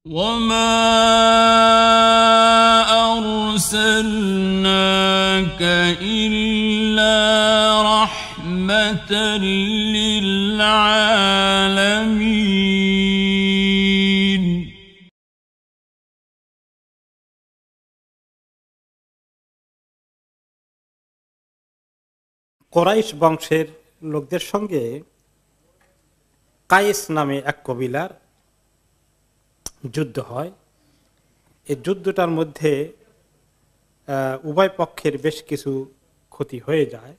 وما أرسلناك إلا رحمة للعالمين কোরাইশ বংশের লোকদের সঙ্গে কায়েস নামে এক কবিলার যুদ্ধ হয়। এই যুদ্ধটার মধ্যে উভয় পক্ষের বেশ কিছু ক্ষতি হয়ে যায়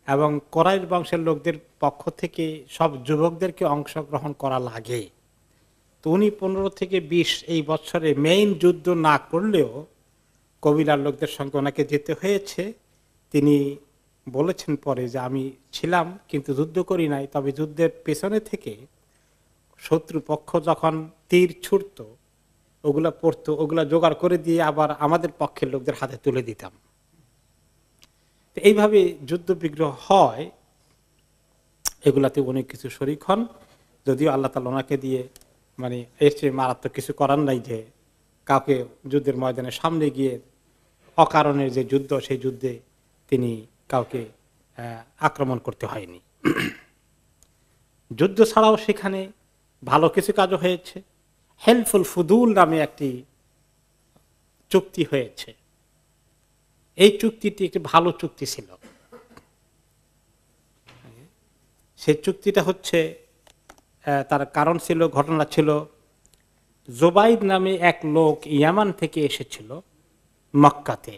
এবং কোরাইশ বংশের লোকদের পক্ষ থেকে সব যুবকদেরকে অংশগ্রহণ করা লাগে। তো উনি 15 থেকে 20 এই বছরে মেইন যুদ্ধ না করলেও কবিলার লোকদের সঙ্গে ওনাকে যেতে হয়েছে। তিনি বলেছেন পরে যে আমি ছিলাম কিন্তু যুদ্ধ করি নাই, তবে যুদ্ধের পেছনে থেকে শত্রু পক্ষ যখন তীর ছুটতো ওগুলা পড়তো, ওগুলা জোগাড় করে দিয়ে আবার আমাদের পক্ষের লোকদের হাতে তুলে দিতাম। তো এইভাবে যুদ্ধ বিগ্রহ হয়, এগুলাতে অনেক কিছু শরীক হন। যদিও আল্লাহ তাআলা ওনাকে দিয়ে মানে এর চেয়ে মারাত্মক কিছু করার নাই যে কাউকে যুদ্ধের ময়দানের সামনে গিয়ে অকারণের যে যুদ্ধ সেই যুদ্ধে তিনি কাউকে আক্রমণ করতে হয়নি। যুদ্ধ ছাড়াও সেখানে ভালো কিছু কাজও হয়েছে। হেলফুল ফুদুল নামে একটি চুক্তি হয়েছে। এই চুক্তিটি একটি ভালো চুক্তি ছিল। সেই চুক্তিটা হচ্ছে তার কারণ ছিল, ঘটনা ছিল, জোবাইদ নামে এক লোক ইয়ামান থেকে এসেছিল মক্কাতে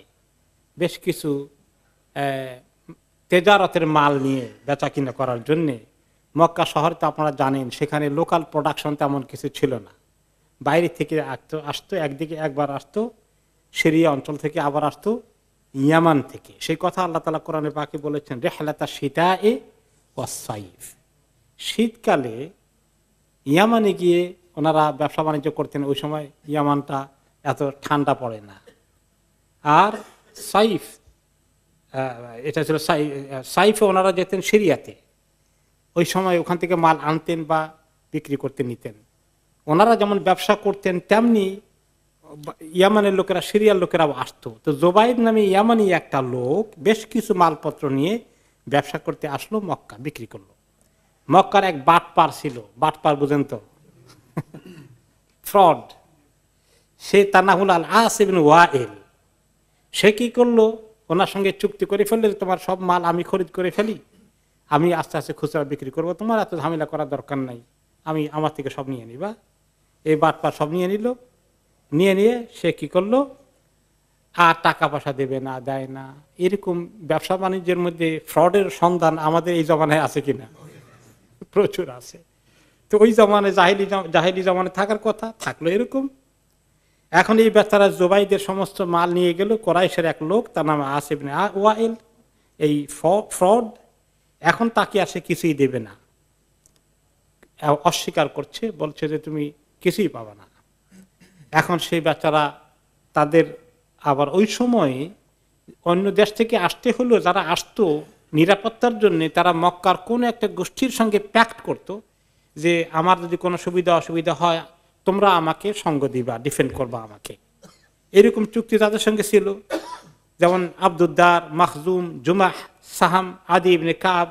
বেশ কিছু তেজারতের মাল নিয়ে বেচা কিনা করার জন্যে। মক্কা শহর তো আপনারা জানেন সেখানে লোকাল প্রোডাকশন তেমন কিছু ছিল না, বাইরে থেকে আসতো। একদিকে একবার আসতো সিরিয়া অঞ্চল থেকে, আবার আসতো ইয়ামান থেকে। সেই কথা আল্লাহ তাআলা কোরআনে পাকে বলেছেন, রিহলাতা শিতায়ে ওয়াস সাইফ। শীতকালে ইয়ামানে গিয়ে ওনারা ব্যবসা বাণিজ্য করতেন। ওই সময় ইয়ামানটা এত ঠান্ডা পড়ে না। আর সাইফ, এটা ছিল সাইফে ওনারা যেতেন সিরিয়াতে। ওই সময় ওখান থেকে মাল আনতেন বা বিক্রি করতে নিতেন। ওনারা যেমন ব্যবসা করতেন তেমনি ইয়ামানের লোকেরা, সিরিয়ার লোকেরাও আসতো। তো জোবাইদ নামে ইয়ামানি একটা লোক বেশ কিছু মালপত্র নিয়ে ব্যবসা করতে আসলো, মক্কা বিক্রি করলো। মক্কার এক বাটপার ছিল, বাটপার বুঝেন তো, ফ্রড। সে তার নাম হল আল আস ইবনে ওয়াইল। সে কি করলো, ওনার সঙ্গে চুক্তি করে ফেললে তোমার সব মাল আমি খরিদ করে ফেলি, আমি আস্তে আস্তে খুচরা বিক্রি করবো, তোমার এত ঝামেলা করার দরকার নাই, আমি আমার থেকে সব নিয়ে নিবা। এই বাটপার সব নিয়ে নিল। নিয়ে সে কি করলো, আর টাকা পয়সা দেবে না, দেয় না। এরকম ব্যবসা বাণিজ্যের মধ্যে ফ্রডের সন্ধান আমাদের এই জমানায় আছে কিনা? প্রচুর আছে। তো ওই জমানায় জাহেলি জমানায় থাকার কথা, থাকলো এরকম। এখন এই বেচারা জোবাইদের সমস্ত মাল নিয়ে গেল কোরাইশের এক লোক, তার নাম আস ইবনে ওয়াইল, এই ফ্রড। এখন তাকে আসে কিছুই দেবে না, অস্বীকার করছে, বলছে যে তুমি কিছুই পাবা না। এখন সেই বেচারা তাদের আবার ওই সময় অন্য দেশ থেকে আসতে হলো, যারা আসতো নিরাপত্তার জন্য, তারা মক্কার কোন একটা গোষ্ঠীর সঙ্গে প্যাক্ট করতো যে আমার যদি কোনো সুবিধা অসুবিধা হয় তোমরা আমাকে সঙ্গ দিবা, ডিফেন্ড করবা আমাকে। এরকম চুক্তি তাদের সঙ্গে ছিল। যেমন আব্দুদ্দার, মাখজুম, জুমাহ, সাহাম, আদি ইবনে কাব,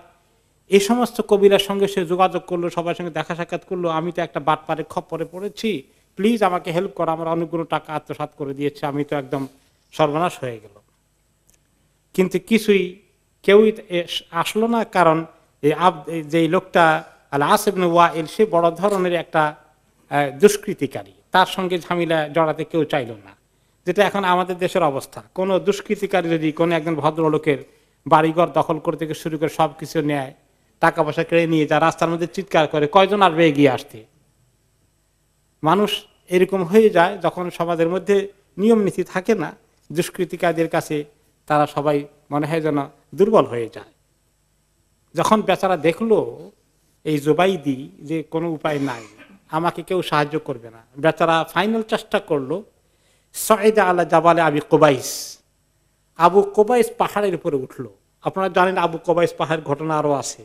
এই সমস্ত কবিলার সঙ্গে সে যোগাযোগ করলো, সবার সঙ্গে দেখা সাক্ষাৎ করলো। আমি তো একটা বাটপারে খপ্পরে পড়েছি, প্লিজ আমাকে হেল্প করো, আমার অনেকগুলো টাকা আত্মসাৎ করে দিয়েছে, আমি তো একদম সর্বনাশ হয়ে গেল। কিন্তু কিছুই কেউই আসলো না, কারণ যে লোকটা আল আস ইবনে ওয়াইল সে বড় ধরনের একটা দুষ্কৃতিকারী, তার সঙ্গে ঝামেলা জড়াতে কেউ চাইল না। যেটা এখন আমাদের দেশের অবস্থা, কোনো দুষ্কৃতিকারী যদি কোনো একজন ভদ্রলোকের বাড়িঘর দখল করতে শুরু করে সব কিছু নেয়, টাকা পয়সা কেড়ে নিয়ে যা রাস্তার মধ্যে চিৎকার করে, কয়জন আসবে এগিয়ে আসতে? মানুষ এরকম হয়ে যায় যখন সমাজের মধ্যে নিয়ম নীতি থাকে না। দুষ্কৃতিকারীদের কাছে তারা সবাই মনে হয় যেন দুর্বল হয়ে যায়। যখন বেচারা দেখলো এই জোবাইদি যে কোনো উপায় নাই, আমাকে কেউ সাহায্য করবে না, বেচারা ফাইনাল চেষ্টা করলো সাইদা আলা জাবালে আবি কুবাইস, আবু কুবাইস পাহাড়ের উপরে উঠলো। আপনারা জানেন আবু কুবাইস পাহাড়ের ঘটনা আরো আছে।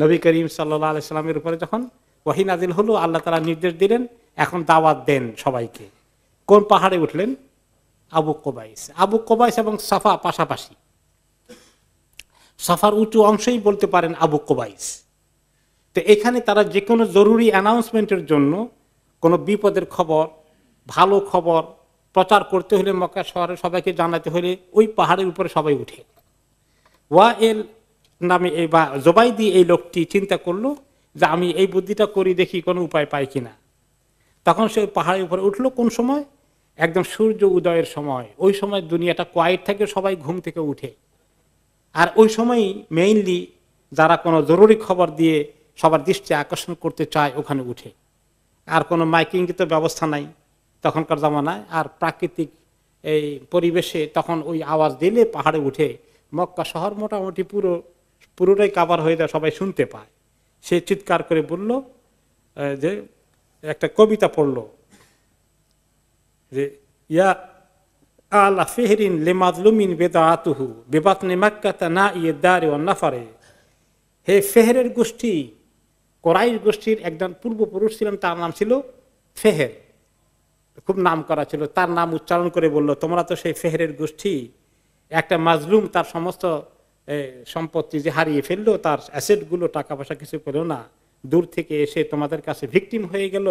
নবী করিম সাল্লাল্লাহু আলাইহি সাল্লামের উপরে যখন ওহী নাযিল হলো, আল্লাহ তাআলা নির্দেশ দিলেন এখন দাওয়াত দেন সবাইকে। কোন পাহাড়ে উঠলেন? আবু কোবাইস। আবু কোবাইস এবং সাফা পাশাপাশি, সাফার উঁচু অংশেই বলতে পারেন আবু কোবাইস। তো এখানে তারা যে কোনো জরুরি অ্যানাউন্সমেন্টের জন্য, কোনো বিপদের খবর, ভালো খবর প্রচার করতে হলে মক্কা শহরে সবাইকে জানাতে হলে ওই পাহাড়ের উপরে সবাই উঠে। ওয়াইল নামে বা জোবাইদি এই লোকটি চিন্তা করলো যে আমি এই বুদ্ধিটা করি, দেখি কোনো উপায় পাই কিনা। তখন সে পাহাড়ের উপরে উঠলো। কোন সময়? একদম সূর্য উদয়ের সময়। ওই সময় দুনিয়াটা কোয়াইট থাকে, সবাই ঘুম থেকে উঠে। আর ওই সময় মেইনলি যারা কোনো জরুরি খবর দিয়ে সবার দৃষ্টি আকর্ষণ করতে চায় ওখানে উঠে। আর কোনো মাইকিং তো ব্যবস্থা নাই তখনকার জামানায়। আর প্রাকৃতিক এই পরিবেশে তখন ওই আওয়াজ দিলে পাহাড়ে উঠে মক্কা শহর মোটামুটি পুরোটাই কাভার হয়ে যায়, সবাই শুনতে পায়। সে চিৎকার করে বলল যে, একটা কবিতা পড়ল যে, ইয়া আলা ফিহরিন লিমাজলুমিন বিদাতুহু বিবাতনি মাক্কাতা না ইয়াদারি ওয়ান নাফারে। হে ফেহরের গোষ্ঠী, কোরাইশ গোষ্ঠীর একজন পূর্বপুরুষ ছিলেন, তার নাম ছিল ফেহের, খুব নাম করা ছিল। তার নাম উচ্চারণ করে বলল, তোমরা তো সেই ফেহরের গোষ্ঠী, একটা মাজলুম তার সমস্ত সম্পত্তি যে হারিয়ে ফেললো, তার অ্যাসেট গুলো, টাকা পয়সা কিছু পেল না, দূর থেকে এসে তোমাদের কাছে ভিকটিম হয়ে গেল।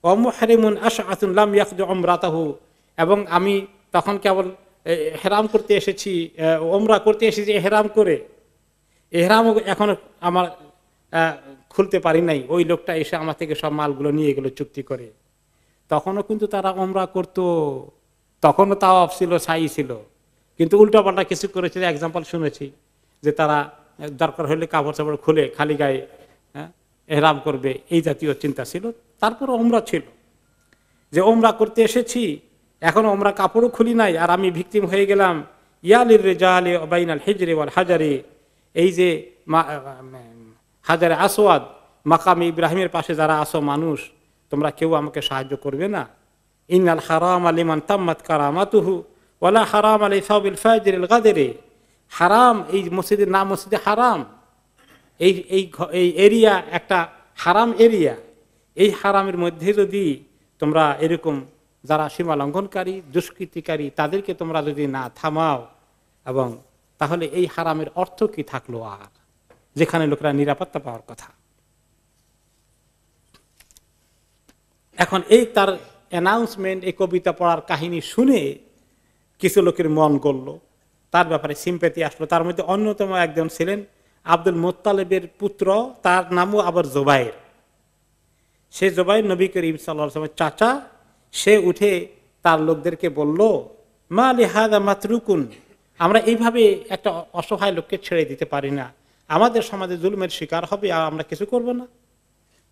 অমুহারিমুন আশআতুন লাম ইয়াকদু উমরাতাহু, এবং আমি তখন কেবল ইহরাম করতে এসেছি, উমরা করতে এসেছি ইহরাম করে, ইহরাম এখন আমার খুলতে পারি নাই। ওই লোকটা এসে আমার থেকে সব মালগুলো নিয়ে গেল চুক্তি করে। তখনও কিন্তু তারা উমরা করতো, তখনও তাওয়াফ ছিল, সাই ছিল, কিন্তু উল্টাপাল্টা কিছু করেছে। এক্সাম্পল শুনেছি যে তারা দরকার হলে কাপড় চাপড় খুলে খালি গায়ে ইহরাম করবে, এই জাতীয় চিন্তা ছিল। তারপর উমরা ছিল যে উমরা করতে এসেছি, এখন উমরা কাপড়ও খুলি নাই, আর আমি ভিকটিম হয়ে গেলাম। ইয়ালির রিজালি বাইনাল হিজরি ওয়াল হাজারি, এই যে হাজারে আসওয়াদ মাকামে ইব্রাহিমের পাশে যারা আসো মানুষ, তোমরা কেউ আমাকে সাহায্য করবে না। ইন্নাল হারাম লিমান তাম্মাত কারামাতুহু ওয়ালা হারাম আলাই সাবিল ফাজিরিল গাদরি। হারাম, এই মসজিদের নাম মসজিদে হারাম। এই এরিয়া একটা হারাম এরিয়া। এই হারামের মধ্যে যদি তোমরা এরকম যারা সীমা লঙ্ঘনকারী, দুষ্কৃতিকারী, তাদেরকে তোমরা যদি না থামাও, এবং তাহলে এই হারামের অর্থ কি থাকলো আর, যেখানে লোকেরা নিরাপত্তা পাওয়ার কথা। এখন এই তার অ্যানাউন্সমেন্ট, এই কবিতা পড়ার কাহিনী শুনে কিছু লোকের মন গড়ল, তার ব্যাপারে সিম্প্যাথি আসলো। তার মধ্যে অন্যতম একজন ছিলেন আব্দুল মুত্তালিবের পুত্র, তার নামও আবার জোবাইর। সে জোবাইর নবী করিম সাল্লাল্লাহু আলাইহি ওয়াসাল্লামের চাচা। সে উঠে তার লোকদেরকে বলল, মা লিহাযা মাতরুকুন, আমরা এইভাবে একটা অসহায় লোককে ছেড়ে দিতে পারি না, আমাদের সমাজে জুলুমের শিকার হবে, আর আমরা কিছু করব না।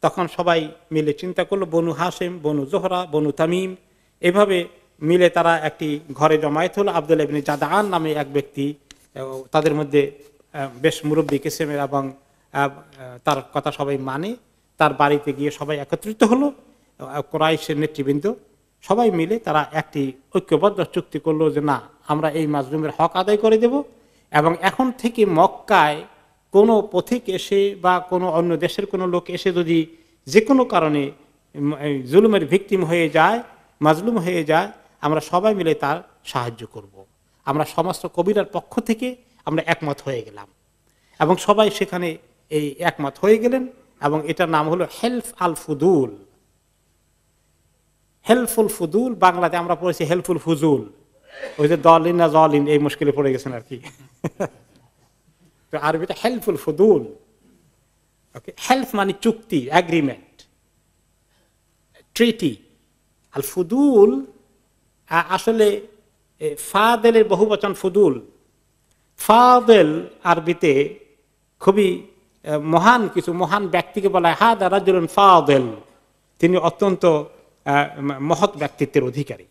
তখন সবাই মিলে চিন্তা করলো, বনু হাসেম, বনু জোহরা, বনু তামিম, এভাবে মিলে তারা একটি ঘরে জমায়েত হলো। আব্দুল্লাহ ইবনে জাদআন নামে এক ব্যক্তি, তাদের মধ্যে বেশ মুরব্বী কিসেমের, এবং তার কথা সবাই মানে। তার বাড়িতে গিয়ে সবাই একত্রিত হলো, কুরাইশের নেতৃবৃন্দ সবাই মিলে তারা একটি ঐক্যবদ্ধ চুক্তি করলো যে না, আমরা এই মাজলুমের হক আদায় করে দেব, এবং এখন থেকে মক্কায় কোনো পথিক এসে বা কোনো অন্য দেশের কোনো লোক এসে যদি যে কোনো কারণে জুলুমের ভিকটিম হয়ে যায়, মাজলুম হয়ে যায়, আমরা সবাই মিলে তার সাহায্য করব। আমরা সমস্ত কবিরার পক্ষ থেকে আমরা একমত হয়ে গেলাম, এবং সবাই সেখানে এই একমত হয়ে গেলেন। এবং এটার নাম হলো হেলফ আল ফুদুল। হেলফুল ফুদুল, বাংলাতে আমরা পড়েছি হেলফুল ফুজুল। ওই যে দলিন না জলিন, এই মুশকিলে পড়ে গেছেন আর কি। আরবিতে হেলফুল ফুদুল। ওকে, হেলফ মানে চুক্তি, এগ্রিমেন্ট, ট্রিটি। আল ফুদুল আসলে ফাদেলের বহুবচন ফুদুল। ফাদেল আরবিতে খুবই মহান কিছু মহান ব্যক্তিকে বলা হয় হাদা রাজুলুন ফাদেল, তিনি অত্যন্ত মহৎ ব্যক্তিত্বের অধিকারী।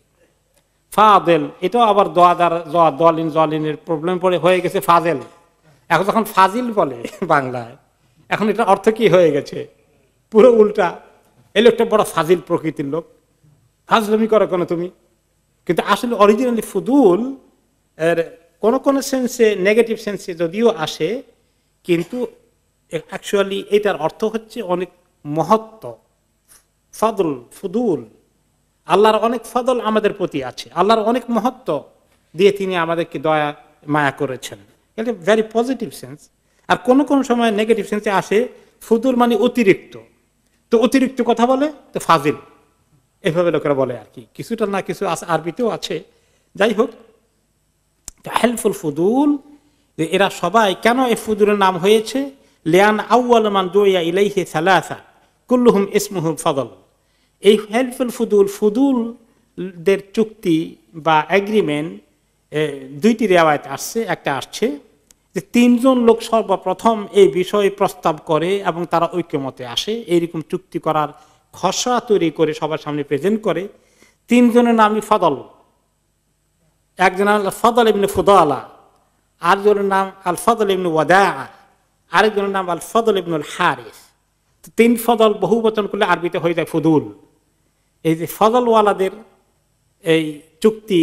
ফাদেল, এটাও আবার দলিন জলিনের প্রবলেম পড়ে হয়ে গেছে ফাজেল। এখন যখন ফাজিল বলে বাংলায়, এখন এটা অর্থ কি হয়ে গেছে, পুরো উল্টা। এই লোকটা বড় ফাজিল প্রকৃতির লোক, ফাজলামি করো কেন তুমি। কিন্তু আসলে অরিজিনালি ফুদুল এর কোন কোন সেন্সে, নেগেটিভ সেন্সে যদিও আসে, কিন্তু অ্যাকচুয়ালি এটার অর্থ হচ্ছে অনেক মহত্ব, ফদল, ফুদুল, আল্লাহর অনেক ফদল আমাদের প্রতি আছে, আল্লাহর অনেক মহত্ব দিয়ে তিনি আমাদেরকে দয়া মায়া করেছেন। এটা ভেরি পজিটিভ সেন্স। আর কোন কোন সময় নেগেটিভ সেন্সে আসে, ফুদুল মানে অতিরিক্ত, তো অতিরিক্ত কথা বলে তো ফাজিল, এভাবে লোকেরা বলে আর কি, কিছুটা না কিছু আরবিতেও আছে। যাই হোক, হেল্পফুল ফুদুল, এরা সবাই কেন এই ফুদুলের নাম হয়েছে, লিয়ান আউয়াল মান দুইয়া ইলাইহি সালাসা কুল্লুহুম ইসমুহুম ফদল। এই হেল্পফুল ফুদুল, ফুদুলদের চুক্তি বা এগ্রিমেন্ট, দুইটি রিওয়ায়াত আসছে। একটা আসছে যে তিনজন লোক সর্বপ্রথম এই বিষয়ে প্রস্তাব করে এবং তারা ঐক্যমতে আসে, এইরকম চুক্তি করার খসড়া তৈরি করে সবার সামনে প্রেজেন্ট করে। তিনজনের নামই ফদল। একজন আল ফদল ইবনে ফুদালা, আরেকজনের নাম আল ফদল ইবনে ওয়াদা, আরেকজনের নাম আল ফদল ইবনুল হারিস। তিন ফদল বহু বচন করলে আরবিতে হয়ে যায় ফুদুল। এই যে ফদলওয়ালাদের এই চুক্তি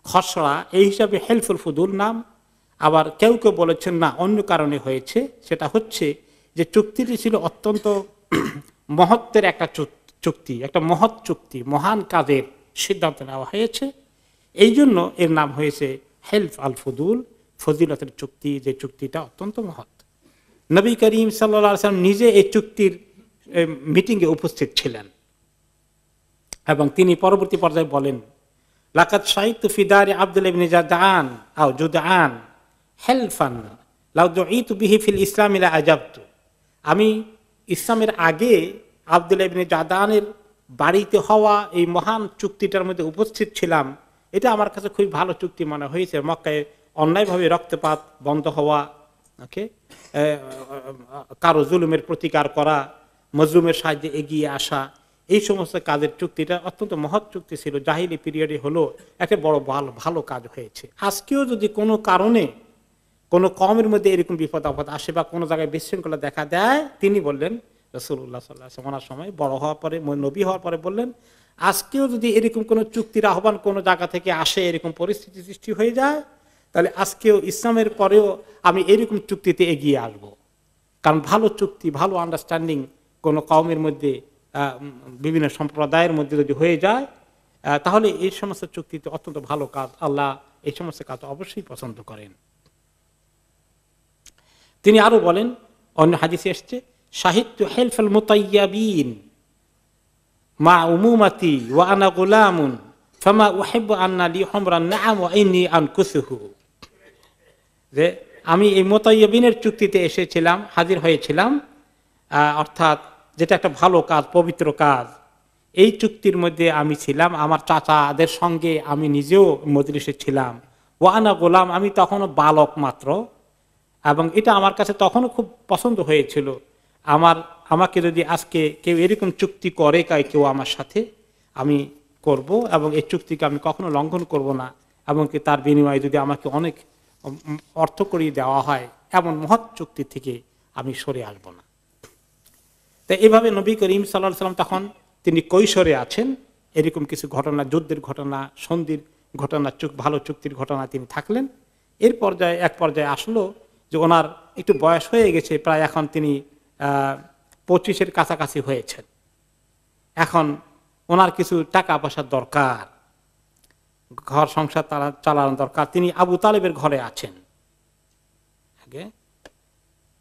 খসড়া, এই হিসাবে হেল্পফুল ফুদুল নাম। আবার কেউ কেউ বলেছেন না, অন্য কারণে হয়েছে। সেটা হচ্ছে যে চুক্তিটি ছিল অত্যন্ত মহত্বের একটা চুক্তি, একটা মহৎ চুক্তি, মহান কাজের সিদ্ধান্ত নেওয়া হয়েছে, এই জন্য এর নাম হয়েছে হেল্প আল ফুদুল, ফজিলতের চুক্তি, যে চুক্তিটা অত্যন্ত মহৎ। নবী করিম সাল্লাল্লাহু আলাইহি ওয়াসাল্লাম নিজে এই চুক্তির মিটিংয়ে উপস্থিত ছিলেন এবং তিনি পরবর্তী পর্যায়ে বলেন, লাকাদ শাহিদতু ফি দারি আব্দুল্লাহ ইবনে জাদআন আও জুদআন হেলফান লাউ দুঈতু বিহি ফিল ইসলাম লা আজাবতু। আমি ইসলামের আগে আব্দুল্লাহ ইবনে জাদআনের বাড়িতে হওয়া এই মহান চুক্তিটার মধ্যে উপস্থিত ছিলাম। এটা আমার কাছে খুবই ভালো চুক্তি মনে হয়েছে। মক্কায় অন্যায়ভাবে রক্তপাত বন্ধ হওয়া, ওকে, কারো জুলুমের প্রতিকার করা, মজলুমের সাহায্যে এগিয়ে আসা, এই সমস্ত কাজের চুক্তিটা অত্যন্ত মহৎ চুক্তি ছিল। জাহিলি পিরিয়ডে হলো একটা বড় ভালো কাজ হয়েছে। আজকেও যদি কোনো কারণে কোনো কওমের মধ্যে এরকম বিপদ আপদ আসে বা কোনো জায়গায় বিশৃঙ্খলা দেখা দেয়, তিনি বললেন, রাসূলুল্লাহ সাল্লাল্লাহু আলাইহি ওয়াসাল্লাম সময় বড় হওয়ার পরে, নবী হওয়ার পরে বললেন, আজকেও যদি এরকম কোনো চুক্তির আহ্বান কোনো জায়গা থেকে আসে, এরকম পরিস্থিতি সৃষ্টি হয়ে যায়, তাহলে আজকেও ইসলামের পরেও আমি এরকম চুক্তিতে এগিয়ে আসব। কারণ ভালো চুক্তি, ভালো আন্ডারস্ট্যান্ডিং কোনো কওমের মধ্যে, বিভিন্ন সম্প্রদায়ের মধ্যে যদি হয়ে যায়, তাহলে এই সমস্ত চুক্তিতে অত্যন্ত ভালো কাজ, আল্লাহ এই সমস্ত কাজ অবশ্যই পছন্দ করেন। তিনি আরো বলেন, অন্য হাদিসে এসেছে, শাহিদতু হেলফাল মুতাইয়াবিন মা উমুমাতি ওয়া আনা গুলামুন ফামা উহিব্বু আন্না লি হুমরান নাআম ওয়া ইন্নী আনকুসুহু। যে আমি এই মুতাইয়াবিনের চুক্তিতে এসেছিলাম, হাজির হয়েছিলাম, অর্থাৎ যেটা একটা ভালো কাজ, পবিত্র কাজ, এই চুক্তির মধ্যে আমি ছিলাম। আমার চাচাদের সঙ্গে আমি নিজেও মজলিসে ছিলাম। ওয়া আনা গোলাম, আমি তখনও বালক মাত্র, এবং এটা আমার কাছে তখনও খুব পছন্দ হয়েছিল। আমাকে যদি আজকে কেউ এরকম চুক্তি করে, কেউ আমার সাথে, আমি করব, এবং এই চুক্তিকে আমি কখনো লঙ্ঘন করব না, এবং তার বিনিময়ে যদি আমাকে অনেক অর্থ করিয়ে দেওয়া হয়, এমন মহৎ চুক্তি থেকে আমি সরে আসব না। তাই এভাবে নবী করিম সাল্লাল্লাহু আলাইহি ওয়াসাল্লাম তখন তিনি কৈশোরে আছেন, এরকম কিছু ঘটনা, যুদ্ধের ঘটনা, সন্ধির ঘটনা, ভালো চুক্তির ঘটনা তিনি থাকলেন। এক পর্যায়ে আসলো যে ওনার একটু বয়স হয়ে গেছে, প্রায় এখন তিনি 25-এর কাছাকাছি হয়েছেন। এখন ওনার কিছু টাকা পয়সার দরকার, ঘর সংসার চালানো দরকার। তিনি আবু তালেবের ঘরে আছেন।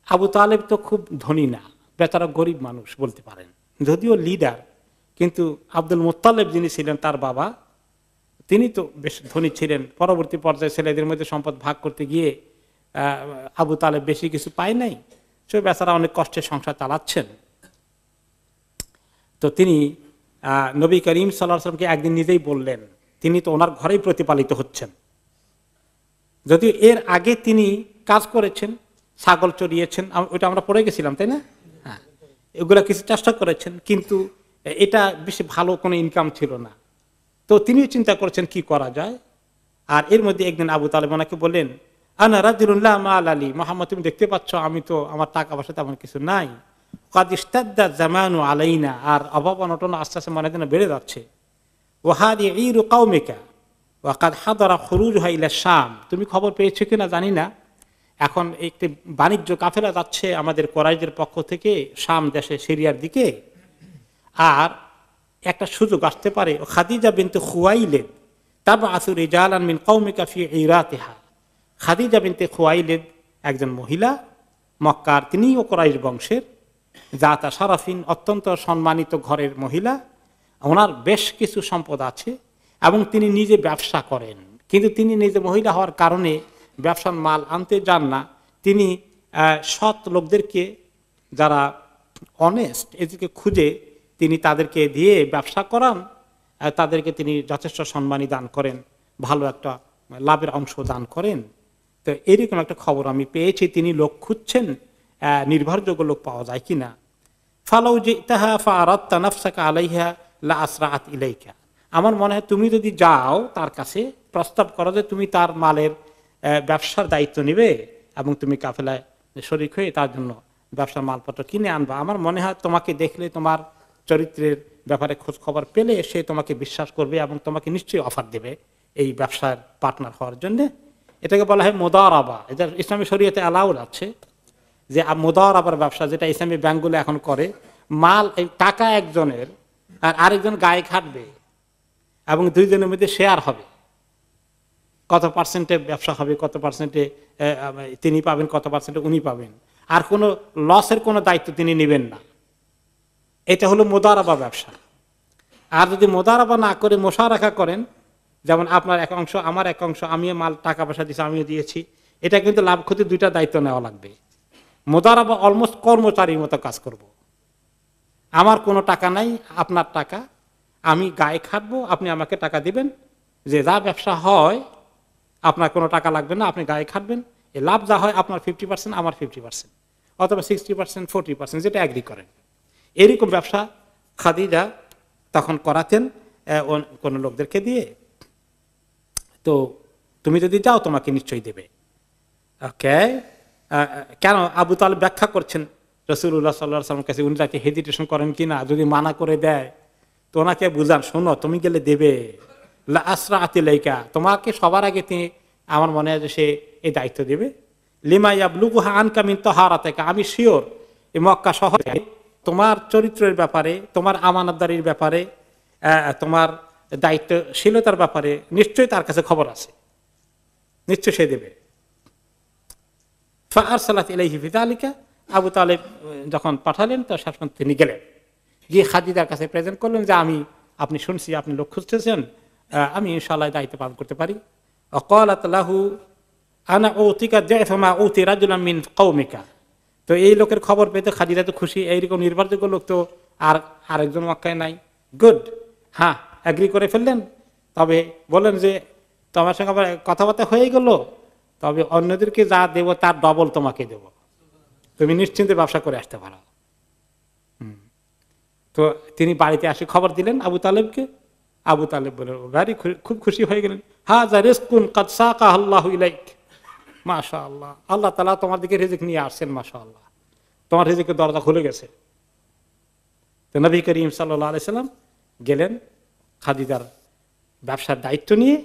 আবু তালেব তো খুব ধনী না, বেচারা গরিব মানুষ বলতে পারেন, যদিও লিডার, কিন্তু আব্দুল মুত্তালিব যিনি ছিলেন তার বাবা, তিনি তো বেশ ধনী ছিলেন। পরবর্তী পর্যায়ে ছেলেদের মধ্যে সম্পদ ভাগ করতে গিয়ে আবু তালেব বেশি কিছু পায় নাই, সে বেচারা অনেক কষ্টে সংসার চালাচ্ছেন। তো তিনি নবী করিম সাল্লাল্লাহু আলাইহি ওয়াসাল্লামকে একদিন নিজেই বললেন, তিনি তো ওনার ঘরেই প্রতিপালিত হচ্ছেন, যদিও এর আগে তিনি কাজ করেছেন, ছাগল চড়িয়েছেন, ওইটা আমরা পড়ে গেছিলাম, তাই না? হ্যাঁ, এগুলা কিছু চেষ্টা করেছেন, কিন্তু এটা বেশি ভালো কোনো ইনকাম ছিল না। তো তিনি চিন্তা করেছেন কি করা যায়। আর এর মধ্যে একদিন আবু তালেব ওনাকে বললেন, আনা রাজুলুন লা মাল আলী, মুহাম্মদ তুমি দেখতে পাচ্ছ আমি তো, আমার টাকা পয়সা তেমন কিছু নাই, কাদ ইস্তাদ্দা জামানু আলাইনা, আর অভাব অনটন আস্তে আস্তে মনে দিন বেড়ে যাচ্ছে। ওয়াহাদি ঈরু কওমিকা ওয়া কাদ হাদারা খুরুজুহা ইলা শাম, তুমি খবর পেয়েছো কিনা জানি না, এখন একটি বাণিজ্য কাফেলা যাচ্ছে আমাদের কুরাইশদের পক্ষ থেকে শাম দেশে, সিরিয়ার দিকে, আর একটা সুযোগ আসতে পারে, খাদিজা বিনতে খুয়াইলিদ তাবআসু রিজালান মিন কওমিকা ফি ইরাতিহা, খাদিজা বিনতে খুয়াইলিদ একজন মহিলা, মক্কার, তিনিও কুরাইশ বংশের, জাতা শারাফিন, অত্যন্ত সম্মানিত ঘরের মহিলা, ওনার বেশ কিছু সম্পদ আছে এবং তিনি নিজে ব্যবসা করেন, কিন্তু তিনি নিজে মহিলা হওয়ার কারণে ব্যবসার মাল আনতে যান না। তিনি সৎ লোকদেরকে, যারা অনেস্ট, এদেরকে খুঁজে তিনি তাদেরকে দিয়ে ব্যবসা করান, তাদেরকে তিনি যথেষ্ট সম্মানী দান করেন, ভালো একটা লাভের অংশ দান করেন। তো এরকম একটা খবর আমি পেয়েছি, তিনি লোক খুঁজছেন, নির্ভরযোগ্য লোক পাওয়া যায় কিনা। ফালাউ জিতাহা ফাআরাদতা নাফসাকা আলাইহা লা আসরাআত ইলাইকা, আমার মনে হয় তুমি যদি যাও তার কাছে, প্রস্তাব করো যে তুমি তার মালের ব্যবসার দায়িত্ব নেবে এবং তুমি কাফেলায় শরীক হয়ে তার জন্য ব্যবসার মালপত্র কিনে আনবা, আমার মনে হয় তোমাকে দেখলে, তোমার চরিত্রের ব্যাপারে খোঁজ খবর পেলে সে তোমাকে বিশ্বাস করবে এবং তোমাকে নিশ্চয়ই অফার দেবে এই ব্যবসার পার্টনার হওয়ার জন্য। এটাকে বলা হয় মুদারাবা। এটা ইসলামী শরীয়তে অ্যালাউড আছে যে মুদারাবার ব্যবসা, যেটা ইসলামী ব্যাংকগুলো এখন করে। মাল, টাকা একজনের আর আরেকজন গায়ে খাটবে এবং দুইজনের মধ্যে শেয়ার হবে, কত পার্সেন্টে ব্যবসা হবে, কত পার্সেন্টে তিনি পাবেন, কত পার্সেন্টে উনি পাবেন, আর কোনো লসের কোনো দায়িত্ব তিনি নেবেন না। এটা হলো মুদারাবা ব্যবসা। আর যদি মুদারাবা না করে মুশারাকা করেন, যেমন আপনার এক অংশ আমার এক অংশ, আমিও মাল টাকা পয়সা দিয়েছি, আমিও দিয়েছি, এটা কিন্তু লাভ ক্ষতি দুইটা দায়িত্ব নেওয়া লাগবে। মুদারাবা অলমোস্ট কর্মচারীর মতো কাজ করব। আমার কোনো টাকা নাই, আপনার টাকা, আমি গায়ে খাটবো, আপনি আমাকে টাকা দিবেন, যে যা ব্যবসা হয় আপনার কোনো টাকা লাগবে না, আপনি গায়ে খাটবেন, এই লাভ যা হয় আপনার 50%, আমার 50%, অথবা 60%, 40%, যেটা এগ্রি করেন। এরকম ব্যবসা খাদিজা তখন করাতেন কোনো লোকদেরকে দিয়ে। তো তুমি যদি যাও তোমাকে নিশ্চয়ই দেবে। ওকে, কেন? আবু তালেব ব্যাখ্যা করছেন রাসূলুল্লাহ সাল্লাল্লাহু আলাইহি ওয়াসাল্লামের কাছে, উনি তাকে হেজিটেশন করেন কিনা, যদি মানা করে দেয় তো ওনাকে বুঝান, শোনো তুমি গেলে দেবে, লা আসরাআত ইলাইকা, তোমাকে সবার আগে তিনি, আমার মনে হয় যে সে এই দায়িত্ব দেবে। লিমা ইয়াবলুগুহা আনকা মিন তাহারাতিকা, আমি শিওর এই মক্কা শহরে তোমার চরিত্রের ব্যাপারে, তোমার আমানতদারির ব্যাপারে, তোমার দায়িত্বশীলতার ব্যাপারে নিশ্চয়ই তার কাছে খবর আছে, নিশ্চয় সে দেবে। ফাআরসালাত ইলাইহি ফিযালিকা, আবু তালেব যখন পাঠালেন তো শাসন তিনি গেলেন, গিয়ে খাদিজার কাছে প্রেজেন্ট করলেন যে আপনি শুনছি আপনি লোক খুঁজতেছেন, আমি ইনশাআল্লাহ দায়িত্ব পালন করতে পারি। ওয়াকালাত লাহু আনা উতিকা যায়ফা মা উতি রাজুলাম মিন কওমিকা, তো এই লোকের খবর পেতে খাদিজা তো খুশি, এইরকম নির্ভরযোগ্য লোক তো আর আরেকজন মক্কায় নাই। গুড, হ্যাঁ অ্যাগ্রি করে ফেললেন। তবে বললেন যে তোমার সঙ্গে আবার কথাবার্তা হয়ে গেল, তবে অন্যদেরকে যা দেব তার ডবল তোমাকে দেব, তুমি নিশ্চিন্তে ব্যবসা করে আসতে পারো। তো তিনি বাড়িতে আসে খবর দিলেন আবু তালেবকে। আবু তালেব বলে খুব খুশি হয়ে গেলেন, হাযা রিজকুন কাদ সাকাহু আল্লাহু ইলাইক, মাশাআল্লাহ, আল্লাহ তাআলা তোমার দিকে রিজিক নিয়ে আসছেন, মাশাআল্লাহ, তোমার রিজিকের দরজা খুলে গেছে। তো নবী করিম সাল্লাল্লাহু আলাইহি সাল্লাম গেলেন খাদিজার ব্যবসার দায়িত্ব নিয়ে,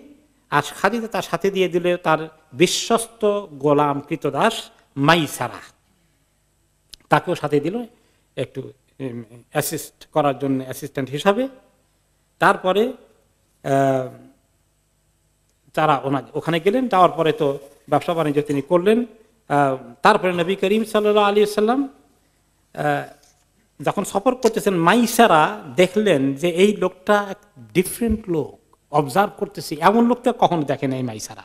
আর খাদিজা তার সাথে দিয়ে দিল তার বিশ্বস্ত গোলাম কৃতদাস মাইসারা, তাকেও সাথে দিল একটু অ্যাসিস্ট করার জন্য, অ্যাসিস্ট্যান্ট হিসাবে। তারপরে তারা ওখানে গেলেন, যাওয়ার পরে তো ব্যবসা বাণিজ্য তিনি করলেন। তারপরে নবী করিম সাল্লাল্লাহু আলাইহি ওয়াসাল্লাম যখন সফর করতেছেন, মাইসারা দেখলেন যে এই লোকটা ডিফারেন্ট লোক, অবজার্ভ করতেছি, এমন লোকটা কখনো দেখেন এই মাইসারা।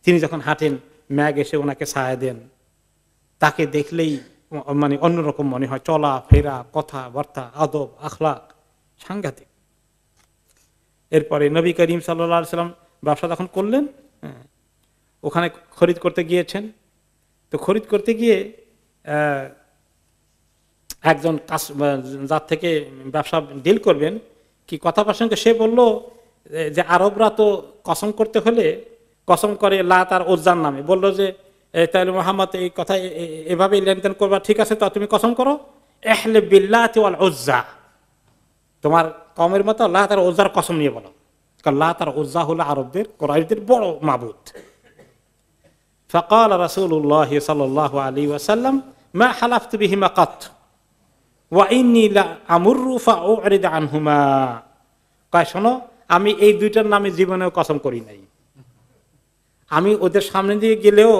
তিনি যখন হাঁটেন, ম্যাগ এসে ওনাকে ছায়া দেন, তাকে দেখলেই মানে অন্যরকম মনে হয়, চলা ফেরা, কথা বার্তা, আদব আখলাক সাংঘাতিক। এরপরে নবী করিম সাল্লাল্লাহু আলাইহি ওয়াসাল্লাম ব্যবসা যখন করলেন, ওখানে খরিদ করতে গিয়েছেন। তো খরিদ করতে গিয়ে একজন যার থেকে ব্যবসা ডিল করবেন, কি কথা প্রসঙ্গে সে বলল যে আরবরা তো কসম করতে হলে কসম করে লাত আর উজ্জার নামে, বললো যে তাহলে মুহাম্মদ এই কথা এভাবে লেনদেন করবা, ঠিক আছে, তো তুমি কসম করো, ইহলিফ বিল্লাতি ওয়াল উজ্জা, তোমার কওমের মতো লাত আর উজ্জার কসম নিয়ে বলো, কারণ লাত আর উজ্জা হলো আরবদের, কুরাইশদের বড় মাবুদ। ফাকাল রাসূলুল্লাহ সাল্লাল্লাহু আলাইহি ওয়াসাল্লাম মা হালাফতু বিহিমা কাত, ওয়া ইন্নী লা আমুররু ফাউরিদ আনহুমা, কয় শোনো আমি এই দুইটার নামে জীবনেও কসম করি নাই, আমি ওদের সামনে দিয়ে গেলেও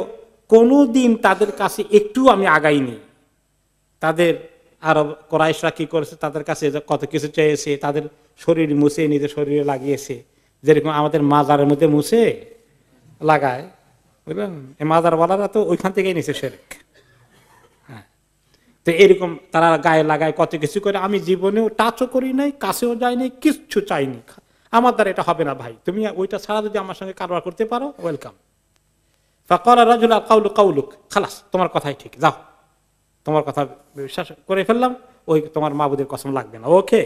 কোনোদিন তাদের কাছে একটু আমি আগাইনি। তাদের আরব কোরাইশরা কি করেছে, তাদের কাছে কত কিছু চেয়েছে, তাদের শরীর মুছে নিজের শরীরে লাগিয়েছে, যেরকম আমাদের মাজারের মধ্যে মুছে লাগায়, বুঝলেন, এই মাজার ওয়ালারা তো ওইখান থেকেই নিছে শিরক। হ্যাঁ, তো এরকম তারা গায়ে লাগায় কত কিছু করে, আমি জীবনেও টাচও করি নাই, কাছেও যাই নাই, কিচ্ছু চাইনি, আমার দ্বারা এটা হবে না ভাই, তুমি ওইটা ছাড়া যদি আমার সঙ্গে কারবার করতে পারো ওয়েলকাম। ফাকালা রাজুল কাউলু কাউলুক, খালাস তোমার কথাই ঠিক, যাও তোমার কথা বিশ্বাস করে ফেললাম, ওই তোমার মাবুদের কসম লাগবে না, ওকে।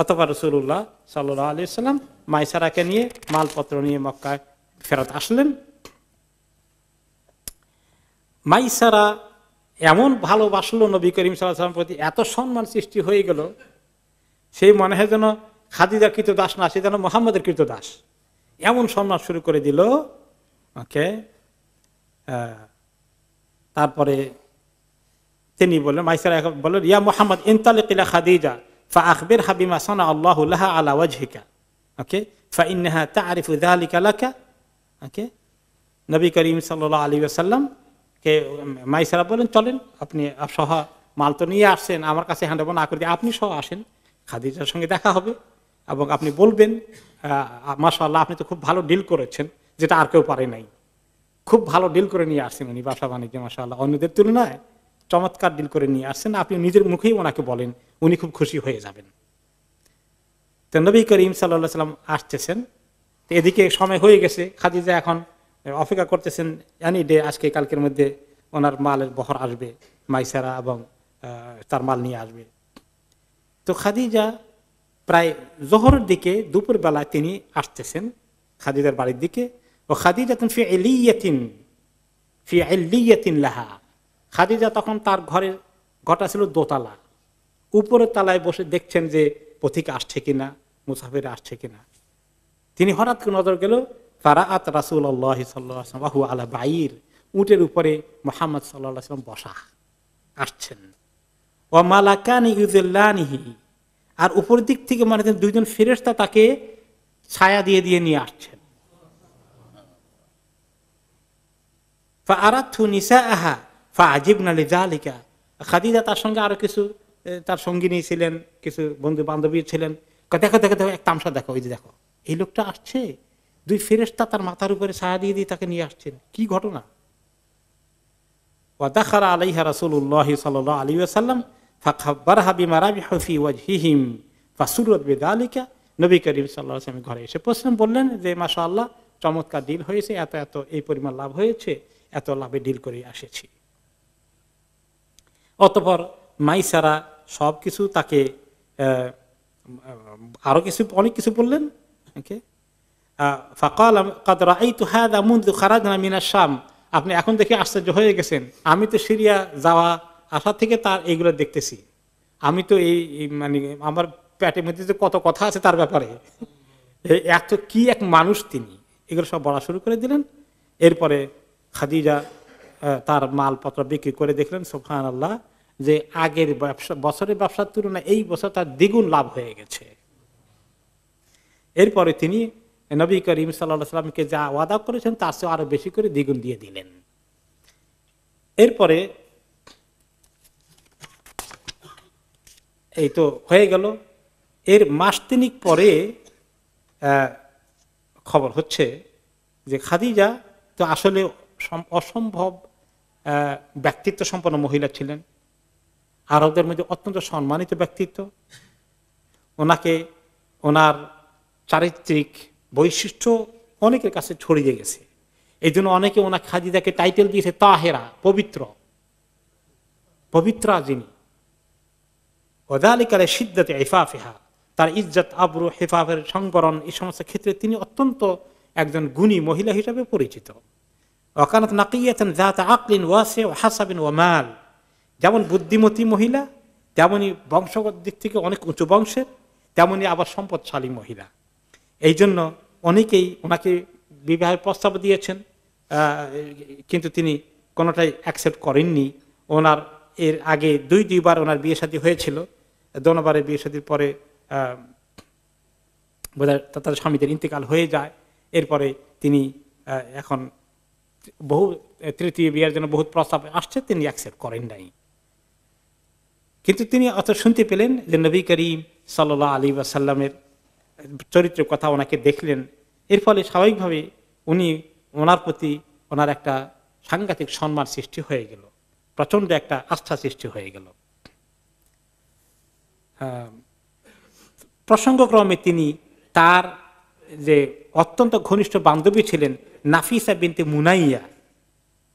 অতঃপর রাসূলুল্লাহ সাল্লাল্লাহু আলাইহি ওয়াসাল্লাম মাইসারাকে নিয়ে মালপত্র নিয়ে মক্কায় ফেরত আসলেন। মাইসারা এমন ভালোবাসলো নবী করিম সাল্লাল্লাহু আলাইহি ওয়াসাল্লামের প্রতি, এত সম্মান সৃষ্টি হয়ে গেল, সেই মনে হয় যেন খাদিজার কৃতদাস না, সে যেন মুহাম্মদের কৃতদাস, এমন সম্মান শুরু করে দিল। ওকে, তারপরে তিনি বললেন, মাইসারা বললেন, ইয়া মুহাম্মদ ইনতালিক ইলা খাদিজা ফাআখবিরহা বিমা সানা আল্লাহু লাহা আলা ওয়াজহিকা, ওকে, ফাইন্নাহা তা'রিফু যালিকা লাকা। ওকে, নবী করিম সাল্লাল্লাহু আলাইহি ওয়াসাল্লাম কে মাইসারা বলেন, চলেন আপনি সহ, মাল তো নিয়ে আসছেন, আমার কাছে হ্যান্ড ওভার না করে দিয়ে আপনি সহ আসেন, খাদিজার সঙ্গে দেখা হবে এবং আপনি বলবেন মাশাআল্লাহ আপনি তো খুব ভালো ডিল করেছেন, যেটা আর কেউ পারে নাই, খুব ভালো ডিল করে নিয়ে আসছেন উনি, ব্যবসা বাণিজ্য মাশাআল্লাহ অন্যদের তুলনায় চমৎকার ডিল করে নিয়ে আসছেন, আপনি নিজের মুখেই ওনাকে বলেন, উনি খুব খুশি হয়ে যাবেন। তো নবী করিম সাল্লাল্লাহু আলাইহি ওয়াসাল্লাম আসতেছেন, তো এদিকে সময় হয়ে গেছে, খাদিজা এখন অপেক্ষা করতেছেন, এনি ডে আজকে কালকের মধ্যে ওনার মালের বহর আসবে, মাইসারা এবং তার মাল নিয়ে আসবে। তো খাদিজা প্রায় জোহরের দিকে, দুপুর বেলায় তিনি আসতেছেন খাদিজার বাড়ির দিকে। ও খাদিজাতুন ফি ইলিয়াতিন লাহা, খাদিজা তখন তার ঘরটা ছিল দোতলা, উপরের তলায় বসে দেখছেন যে পথিক আসছে কিনা, মুসাফির আসছে কিনা। তিনি হঠাৎ করে নজর গেল, ফারাআত রাসূলুল্লাহ সাল্লাল্লাহু আলাইহি ওয়াসাল্লাম ওয়া আলা বাঈর, উটের উপরে মুহাম্মদ সাল্লাল্লাহু আলাইহি ওয়াসাল্লাম বসা আসছেন। ওয়া মালাকানি ইউযিল্লানিহি, আর উপর দিক থেকে মানে দুইজন ফেরেশতা তাকে ছায়া দিয়ে দিয়ে নিয়ে আসছেন। ফাআরাতু নিসাআহা ফাআজিবনা লিযালিকা, খাদিজা তার সঙ্গে আরো কিছু তার সঙ্গিনী ছিলেন, কিছু বন্ধু বান্ধবী ছিলেন, দেখো দেখো দেখো এক তামসা দেখো, ওই যে দেখো এই লোকটা আসছে, দুই ফেরেশতা তার মাথার উপরে ছায়া দিয়ে দিয়ে তাকে নিয়ে আসছেন, কি ঘটনা। ওয়া দাখালা আলাইহা রাসূলুল্লাহ সাল্লাল্লাহু আলাইহি ওয়াসাল্লাম ফাখাব্বারহা বিমা রাবিহু ফি ওয়াজহিহিম ফাসুররাত বিযালিকা, নবী করিম সাল্লাল্লাহু আলাইহি ওয়াসাল্লাম ঘরে এসে প্রশ্ন বললেন যে মাশাআল্লাহ চমৎকার ডিল হয়েছে, এত এত এই পরিমাণ লাভ হয়েছে, এত লাভে ডিল করে আসেছি। অতঃপর মাইসারা সবকিছু তাকে আরো কিছু অনেক কিছু বললেন। ওকে, ফাকাল ক্বাদ রাআইতু হাযা মুনযু খারাজনা মিনাশ শাম, আপনি এখন দেখে আশ্চর্য হয়ে গেছেন, আমি তো সিরিয়া যাওয়া আসা থেকে তার এইগুলো দেখতেছি, আমি তো এই মানে আমার পেটের মধ্যে যে কত কথা আছে তার ব্যাপারে, এত কি এক মানুষ তিনি, এগুলো সব বলা শুরু করে দিলেন। এরপরে খাদিজা তার মালপত্র বিক্রি করে দেখলেন সুবহানাল্লাহ যে আগের বছরের ব্যবসার তুলনায় এই বছর তার দ্বিগুণ লাভ হয়ে গেছে। এরপরে তিনি নবী করিম সাল্লাল্লাহু আলাইহি ওয়াসাল্লামকে যা ওয়াদা করেছেন তার চেয়ে আরো বেশি করে দ্বিগুণ দিয়ে দিলেন। এরপরে এই তো হয়ে গেল। এর মাস তিনিক পরে খবর হচ্ছে যে খাদিজা তো আসলে অসম্ভব ব্যক্তিত্ব সম্পন্ন মহিলা ছিলেন, আরবদের মধ্যে অত্যন্ত সম্মানিত ব্যক্তিত্ব, ওনাকে ওনার চারিত্রিক বৈশিষ্ট্য অনেকের কাছে ছড়িয়ে গেছে, এই জন্য অনেকে ওনা খাদিজাকে টাইটেল দিয়েছে তাহেরা, পবিত্র, পবিত্রা যিনি। ওয়াযালিকা লিশিদ্দাতি ইফাফিহা, তার ইজ্জত আবরু হেফাফের সংবরণ এই সমস্ত ক্ষেত্রে তিনি অত্যন্ত একজন গুণী মহিলা হিসাবে পরিচিত। ওয়াকানাত নাকিয়াতান যাত আকলিন ওয়াসি ওয়া হাসাবিন ওয়া মাল, যেমন বুদ্ধিমতী মহিলা, তেমনি বংশগত দিক থেকে অনেক উঁচু বংশের, তেমনি আবার সম্পদশালী মহিলা। এই জন্য অনেকেই ওনাকে বিবাহের প্রস্তাব দিয়েছেন, কিন্তু তিনি কোনোটাই অ্যাকসেপ্ট করেননি। ওনার এর আগে দুইবার ওনার বিয়ে শাদী হয়েছিল, দোনোবারের বিয়ে শাদীর পরে বোধহয় তাদের স্বামীদের ইন্তেকাল হয়ে যায়। এরপরে তিনি এখন তৃতীয় বিয়ের জন্য বহুত প্রস্তাব আসছে, তিনি অ্যাকসেপ্ট করেন নাই। কিন্তু তিনি অত শুনতে পেলেন যে নবী করিম সাল্লাল্লাহু আলাইহি ওয়াসাল্লামের চরিত্রের কথা ওনাকে দেখলেন। এর ফলে স্বাভাবিকভাবে ওনার প্রতি ওনার একটা সাংঘাতিক সম্মান সৃষ্টি হয়ে গেল, প্রচন্ড একটা আস্থা সৃষ্টি হয়ে গেল। প্রসঙ্গক্রমে তিনি তার যে অত্যন্ত ঘনিষ্ঠ বান্ধবী ছিলেন নাফিসা বিনতে মুনাইয়া,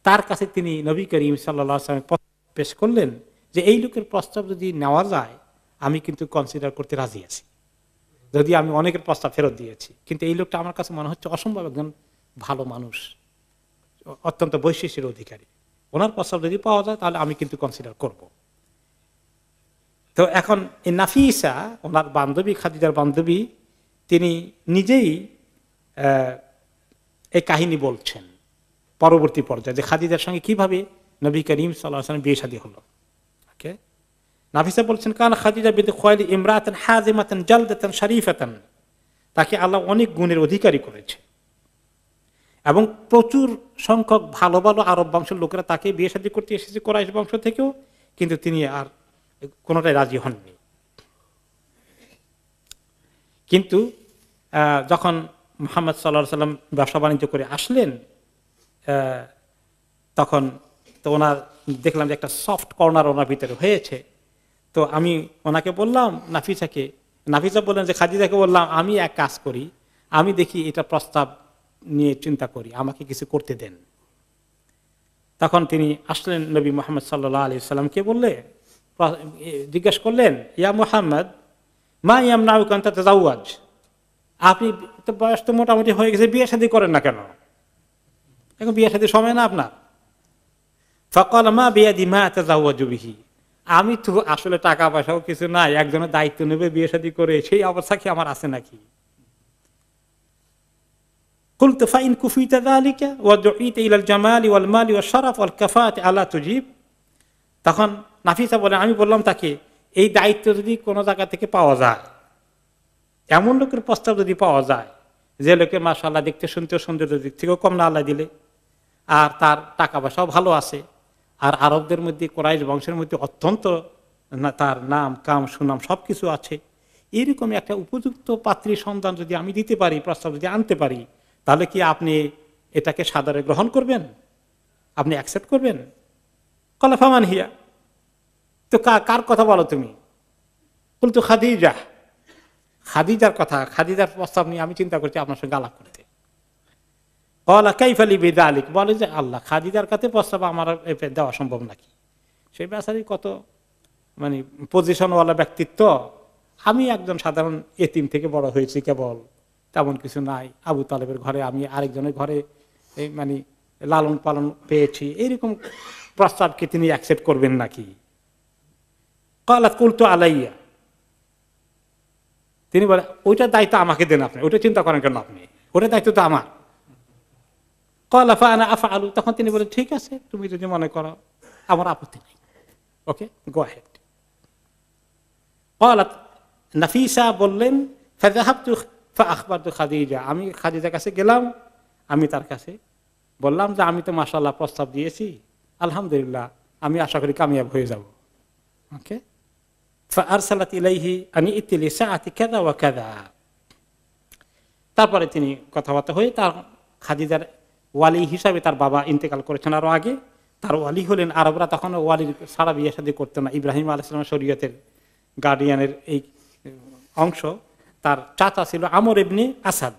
তার কাছে তিনি নবী করিম সাল্লাল্লাহু আলাইহি ওয়াসাল্লাম পেশ করলেন যে এই লোকের প্রস্তাব যদি নেওয়া যায় আমি কিন্তু কনসিডার করতে রাজি আছি, যদি আমি অনেকের প্রস্তাব ফেরত দিয়েছি, কিন্তু এই লোকটা আমার কাছে মনে হচ্ছে অসম্ভব একজন ভালো মানুষ, অত্যন্ত বৈশিষ্ট্যের অধিকারী, ওনার প্রস্তাব যদি পাওয়া যায় তাহলে আমি কিন্তু কনসিডার করব। তো এখন এই নাফিসা ওনার বান্ধবী, খাদিজার বান্ধবী, তিনি নিজেই এই কাহিনী বলছেন পরবর্তী পর্যায়ে যে খাদিজার সঙ্গে কিভাবে নবী করিম সাল্লাল্লাহু আলাইহি ওয়াসাল্লাম বিয়ে শাদী হলো। ওকে, নাফিসা বলছেন কান খাদিজা বিনতে খুয়াইলিদ ইমরাতান হাজিমাতান জালদাতান শরীফাতান, তাকে আল্লাহ অনেক গুণের অধিকারী করেছে এবং প্রচুর সংখ্যক ভালো ভালো আরব বংশের লোকেরা তাকে বিয়ে শাদী করতে এসেছে কুরাইশ বংশ থেকেও, কিন্তু তিনি আর কোনোটাই রাজি হননি। কিন্তু যখন মুহাম্মদ সাল্লাল্লাহু আলাইহি ওয়াসাল্লাম ব্যবসা বাণিজ্য করে আসলেন, তখন তো ওনার দেখলাম যে একটা সফট কর্নার ওনার ভিতরে হয়েছে। তো আমি ওনাকে বললাম, নাফিসা বললেন যে খাদিজাকে বললাম আমি এক কাজ করি, আমি দেখি এটা প্রস্তাব নিয়ে চিন্তা করি, আমাকে কিছু করতে দেন। তখন তিনি আসলেন নবী মুহাম্মদ সাল্লাল্লাহু আলাইহি ওয়াসাল্লামকে বললে জিজ্ঞেস করলেন, ইয়া মুহাম্মদ মা ইয়ামনাউকা আন তাতাযাওয়াজ, আপনি তো বয়স তো মোটামুটি হয়ে গেছে, বিয়ে শাদী করেন না কেন? এখন বিয়ে শাদীর সময় না আপনার? ফাকাল মা বিয়াদি মা আতাযাওয়াজু বিহি, আমি তো আসলে টাকা পয়সাও কিছু নাই, একজনের দায়িত্ব নেবে বিয়ে শাদী করে, সেই অবস্থা কি আমার আছে নাকি? কুলতু ফাইন কুফিতা যালিকা ওয়া দুইতা ইলাল জামালি ওয়াল মালি ওয়াশ শারাফ ওয়াল কাফাতি আলা তুজিব। তখন নাফিসা বলে, আমি বললাম তাকে এই দায়িত্ব যদি কোনো জায়গা থেকে পাওয়া যায়, এমন লোকের প্রস্তাব যদি পাওয়া যায় যে লোকে মাশাআল্লাহ দেখতে শুনতে সৌন্দর্য দিক থেকেও কম না আল্লাহ দিলে, আর তার টাকা পয়সাও ভালো আছে, আর আরবদের মধ্যে কুরাইশ বংশের মধ্যে অত্যন্ত তার নাম কাম সুনাম সবকিছু আছে, এরকম একটা উপযুক্ত পাত্রী সন্তান যদি আমি দিতে পারি, প্রস্তাব যদি আনতে পারি, তাহলে কি আপনি এটাকে সাদরে গ্রহণ করবেন? আপনি অ্যাকসেপ্ট করবেন? ক্বালা ফামান হিয়া, তো কার কথা বলো তুমি? কুলতু খাদিজা, খাদিজার কথা, খাদিজার প্রস্তাব নিয়ে আমি চিন্তা করছি আপনার সঙ্গে আলাপ করতে। ক্বালা কাইফা লি বিযালিক, বলে যে আল্লাহ, খাদিজার কাছে প্রস্তাব আমার দেওয়া সম্ভব নাকি? সেই বেচারি কত মানে পজিশনওয়ালা ব্যক্তিত্ব, আমি একজন সাধারণ এতিম থেকে বড় হয়েছি, কেবল তেমন কিছু নাই, আবু তালেবের ঘরে আমি আরেকজনের ঘরে মানে লালন পালন পেয়েছি, এইরকম প্রস্তাবকে তিনি অ্যাকসেপ্ট করবেন নাকি? ক্বালাত কুলতু আলাইয়া, তিনি বলেন ওইটার দায়িত্ব আমাকে দেন, আপনি ওইটা চিন্তা করেন কেন? আপনি ওটার দায়িত্ব তো আমার। ক্বালা ফাআনা আফআলু, তখন তিনি বলেন ঠিক আছে, তুমি যদি মনে করো, আমার আপত্তি নেই, ওকে গো অ্যাহেড। ক্বালাত নাফিসা বললেন ফাযাহাবতু ফাআখবারতু খাদিজা, আমি খাদিজার কাছে গেলাম, আমি তার কাছে বললাম যে আমি তো মাশাআল্লাহ প্রস্তাব দিয়েছি, আলহামদুলিল্লাহ, আমি আশা করি কামিয়াব হয়ে যাব। ওকে, ফাআরসালাত ইলাইহি আনি ইতিলি সাআতি কাযা ওয়া কাযা। তারপরে তিনি কথাবার্তা হয়ে তার খাদিজার ওয়ালি হিসাবে, তার বাবা ইন্তেকাল করেছেন আরো আগে, তার ওয়ালি হলেন, আরবরা তখন ওয়ালির সারা বিয়ে শাদী করতো না, ইব্রাহিম আলাইহিস সালামের শরীয়তের গার্ডিয়ানের এই অংশ, তার চাচা ছিল আমর ইবনে আসাদ,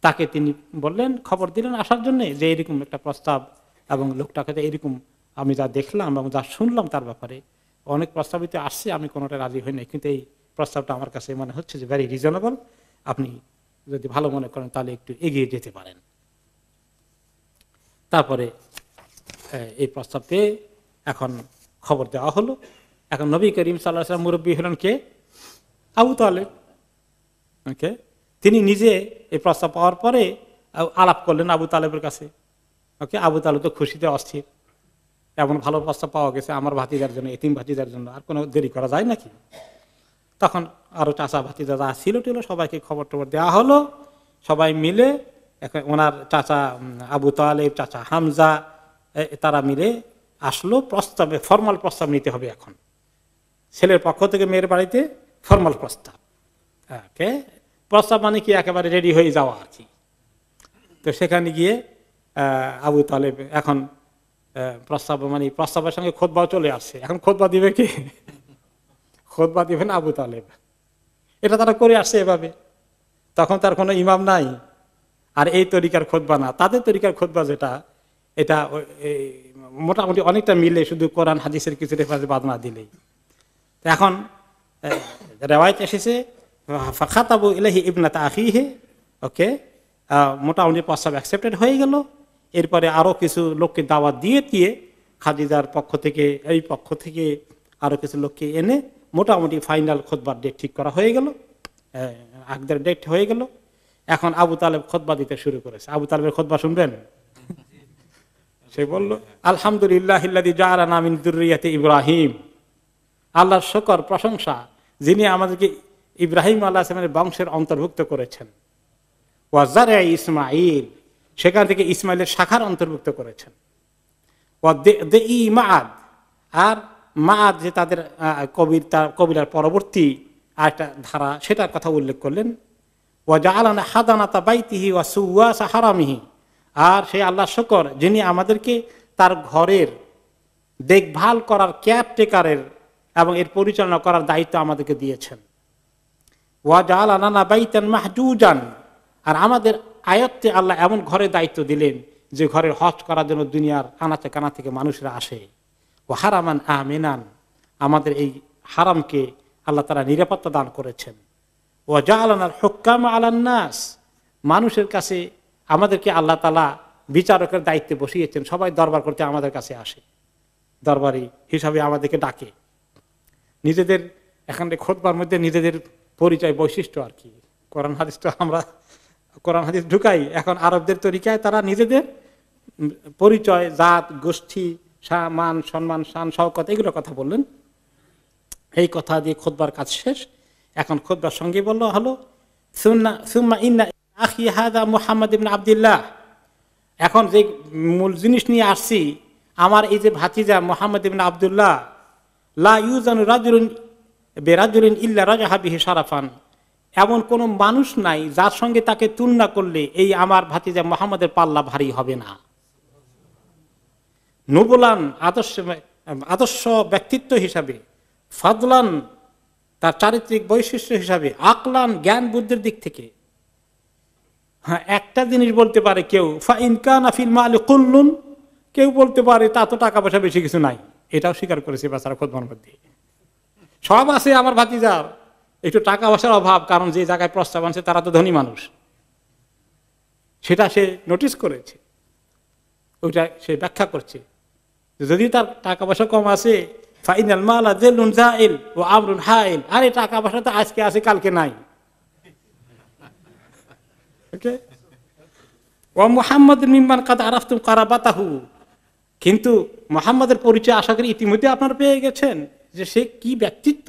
তাকে তিনি বললেন, খবর দিলেন আসার জন্য যে এরকম একটা প্রস্তাব, এবং লোকটাকে এরকম আমি যা দেখলাম এবং যা শুনলাম তার ব্যাপারে, অনেক প্রস্তাবিত আসছে, আমি কোনোটা রাজি হই নাই, কিন্তু এই প্রস্তাবটা আমার কাছে মনে হচ্ছে যে ভেরি রিজনেবল, আপনি যদি ভালো মনে করেন তাহলে একটু এগিয়ে যেতে পারেন। তারপরে এই প্রস্তাব পেয়ে এখন খবর দেওয়া হলো। এখন নবী করিম সাল্লাল্লাহু আলাইহি ওয়াসাল্লাম মুরব্বী হলেন কে? আবু তালেব। ওকে, তিনি নিজে এই প্রস্তাব পাওয়ার পরে আলাপ করলেন আবু তালেবের কাছে। ওকে, আবু তালেব তো খুশিতে অস্থির, এমন ভালো প্রস্তাব পাওয়া গেছে আমার ভাতিজার জন্য, এতিম ভাতিজার জন্য, আর কোনো দেরি করা যায় নাকি? তখন আরো চাচা ভাতিজা যা ছিল টিল সবাইকে খবর টবর দেওয়া হলো। সবাই মিলে ওনার চাচা আবু তালেব, চাচা হামজা, তারা মিলে আসলো প্রস্তাবে, ফরমাল প্রস্তাব নিতে হবে এখন। ছেলের পক্ষ থেকে মেয়ের বাড়িতে ফরমাল প্রস্তাব। প্রস্তাব মানে কি একেবারে রেডি হয়ে যাওয়া আর কি। তো সেখানে গিয়ে আবু তালেব এখন প্রস্তাব মানে প্রস্তাবের সঙ্গে খোদবাও চলে আসছে। এখন খোদবা দিবে কে? খোদবা দিবেন আবু তালেব। এটা তারা করে আসছে এভাবে। তখন তার কোনো ইমাম নাই, আর এই তরিকার খোদবা না, তাদের তরিকার খোদবা যেটা, এটা মোটামুটি অনেকটা মিলে, শুধু কোরআন হাদিসের কিছু রেফারেন্স বাদ না দিলেই। এখন রেওয়ায়েত এসেছে ফাখাতাবু ইলাইহি ইবনাতা আখিহি, ওকে, মোটামুটি প্রস্তাব অ্যাকসেপ্টেড হয়ে গেল। এরপরে আরো কিছু লোককে দাওয়াত দিয়ে খাদিজার পক্ষ থেকে, এই পক্ষ থেকে আরো কিছু লোককে এনে মোটামুটি ফাইনাল খুতবার ডেট ঠিক করা হয়ে গেল, আগদের ডেট হয়ে গেল। এখন আবু তালেব খুতবা দিতে শুরু করেছে। আবু তালেবের খুতবা শুনবেন? সে বলল, আলহামদুলিল্লাহিল্লাযী জাআলানা মিন যুররিয়াতি ইব্রাহিম, আল্লাহর শুকর, প্রশংসা, যিনি আমাদেরকে ইব্রাহিম আলাইহিস সালামের বংশের অন্তর্ভুক্ত করেছেন। ওয়া যারআ ইসমাঈল, সেখান থেকে ইসমাইলের শাখার অন্তর্ভুক্ত করেছেন। ওয়া দেই মাআদ, আর মাআদ যে তাদের কবিরার পরবর্তী আরেকটা ধারা, সেটার কথা উল্লেখ করলেন। ওয়া জাআলানা হাদানাতা বাইতিহি ওয়া সুওয়াসা হারামিহি, আর সেই আল্লাহ শুকর যিনি আমাদেরকে তার ঘরের দেখভাল করার, কেয়ারটেকারের এবং এর পরিচালনা করার দায়িত্ব আমাদেরকে দিয়েছেন। ওয়া জাআলানা বাইতান মাহজুজান, আর আমাদের আয়ত্তে আল্লাহ এমন ঘরের দায়িত্ব দিলেন যে ঘরের হজ করার জন্য দুনিয়ার আনাচে কানা থেকে মানুষরা আসে। ও হারামান আমিনান, আমাদের এই হারামকে আল্লাহ তাআলা নিরাপত্তা দান করেছেন। ও জাআলানাল হুক্কাম আলান নাস, মানুষের কাছে আমাদেরকে আল্লাহ তাআলা বিচারকের দায়িত্বে বসিয়েছেন। সবাই দরবার করতে আমাদের কাছে আসে, দরবারি হিসাবে আমাদেরকে ডাকে। নিজেদের এখানে খুতবার মধ্যে নিজেদের পরিচয়, বৈশিষ্ট্য আর কি। কোরআন হাদিস তো আমরা কোরআন হাদিস ঢুকাই, এখন আরবদের তরিকায় তারা নিজেদের পরিচয়, জাত, গোষ্ঠী, মান, সম্মান, শান, শওকত, এগুলো কথা বললেন। এই কথা দিয়ে খুতবার কাজ শেষ। এখন খুতবার সঙ্গে বললো হলো সুম্মা ইন্না আখি হাদা মুহাম্মদ ইবনে আব্দুল্লাহ, এখন যে মূল জিনিস নিয়ে আসছি, আমার এই যে ভাতিজা মুহাম্মদ ইবনে আব্দুল্লাহ, লা ইউজানু রাজুলুন বিরাজুলিন ইল্লা রাজাহা বিহি শারাফান, এমন কোন মানুষ নাই যার সঙ্গে তাকে তুলনা করলে এই আমার ভাতিজা মুহাম্মদের পাল্লা ভারী হবে না। নুবুলান, আদর্শ ব্যক্তিত্ব হিসাবে, ফাদলান, তার চারিত্রিক বৈশিষ্ট্য হিসাবে, আকলান, জ্ঞান বুদ্ধির দিক থেকে। হ্যাঁ, একটা জিনিস বলতে পারে কেউ, ফা ইন কানা ফিল মালি কুল্লুন, কেউ বলতে পারে তা তো টাকা পয়সা বেশি কিছু নাই, এটাও স্বীকার করেছে বেচারা খুতবার মধ্যে। সব আছে আমার ভাতিজার, একটু টাকা পয়সার অভাব, কারণ যে জায়গায় প্রস্তাব আনছে তারা তো ধনী মানুষ, সেটা সে নোটিস করেছে, ওইটা সে ব্যাখ্যা করছে। যদি তার টাকা পয়সা কম আছে, ফাইনাল মালা জেলুন জাইল ও আমরুন হাইল, আরে টাকা পয়সা তো আজকে আছে কালকে নাই। ওকে, ও মুহাম্মদ মিম্মান কাদ আরাফতুম কারাবাতাহু, কিন্তু মুহাম্মাদের পরিচয় আশা করি ইতিমধ্যে আপনারা পেয়ে গেছেন যে সে কি ব্যক্তিত্ব,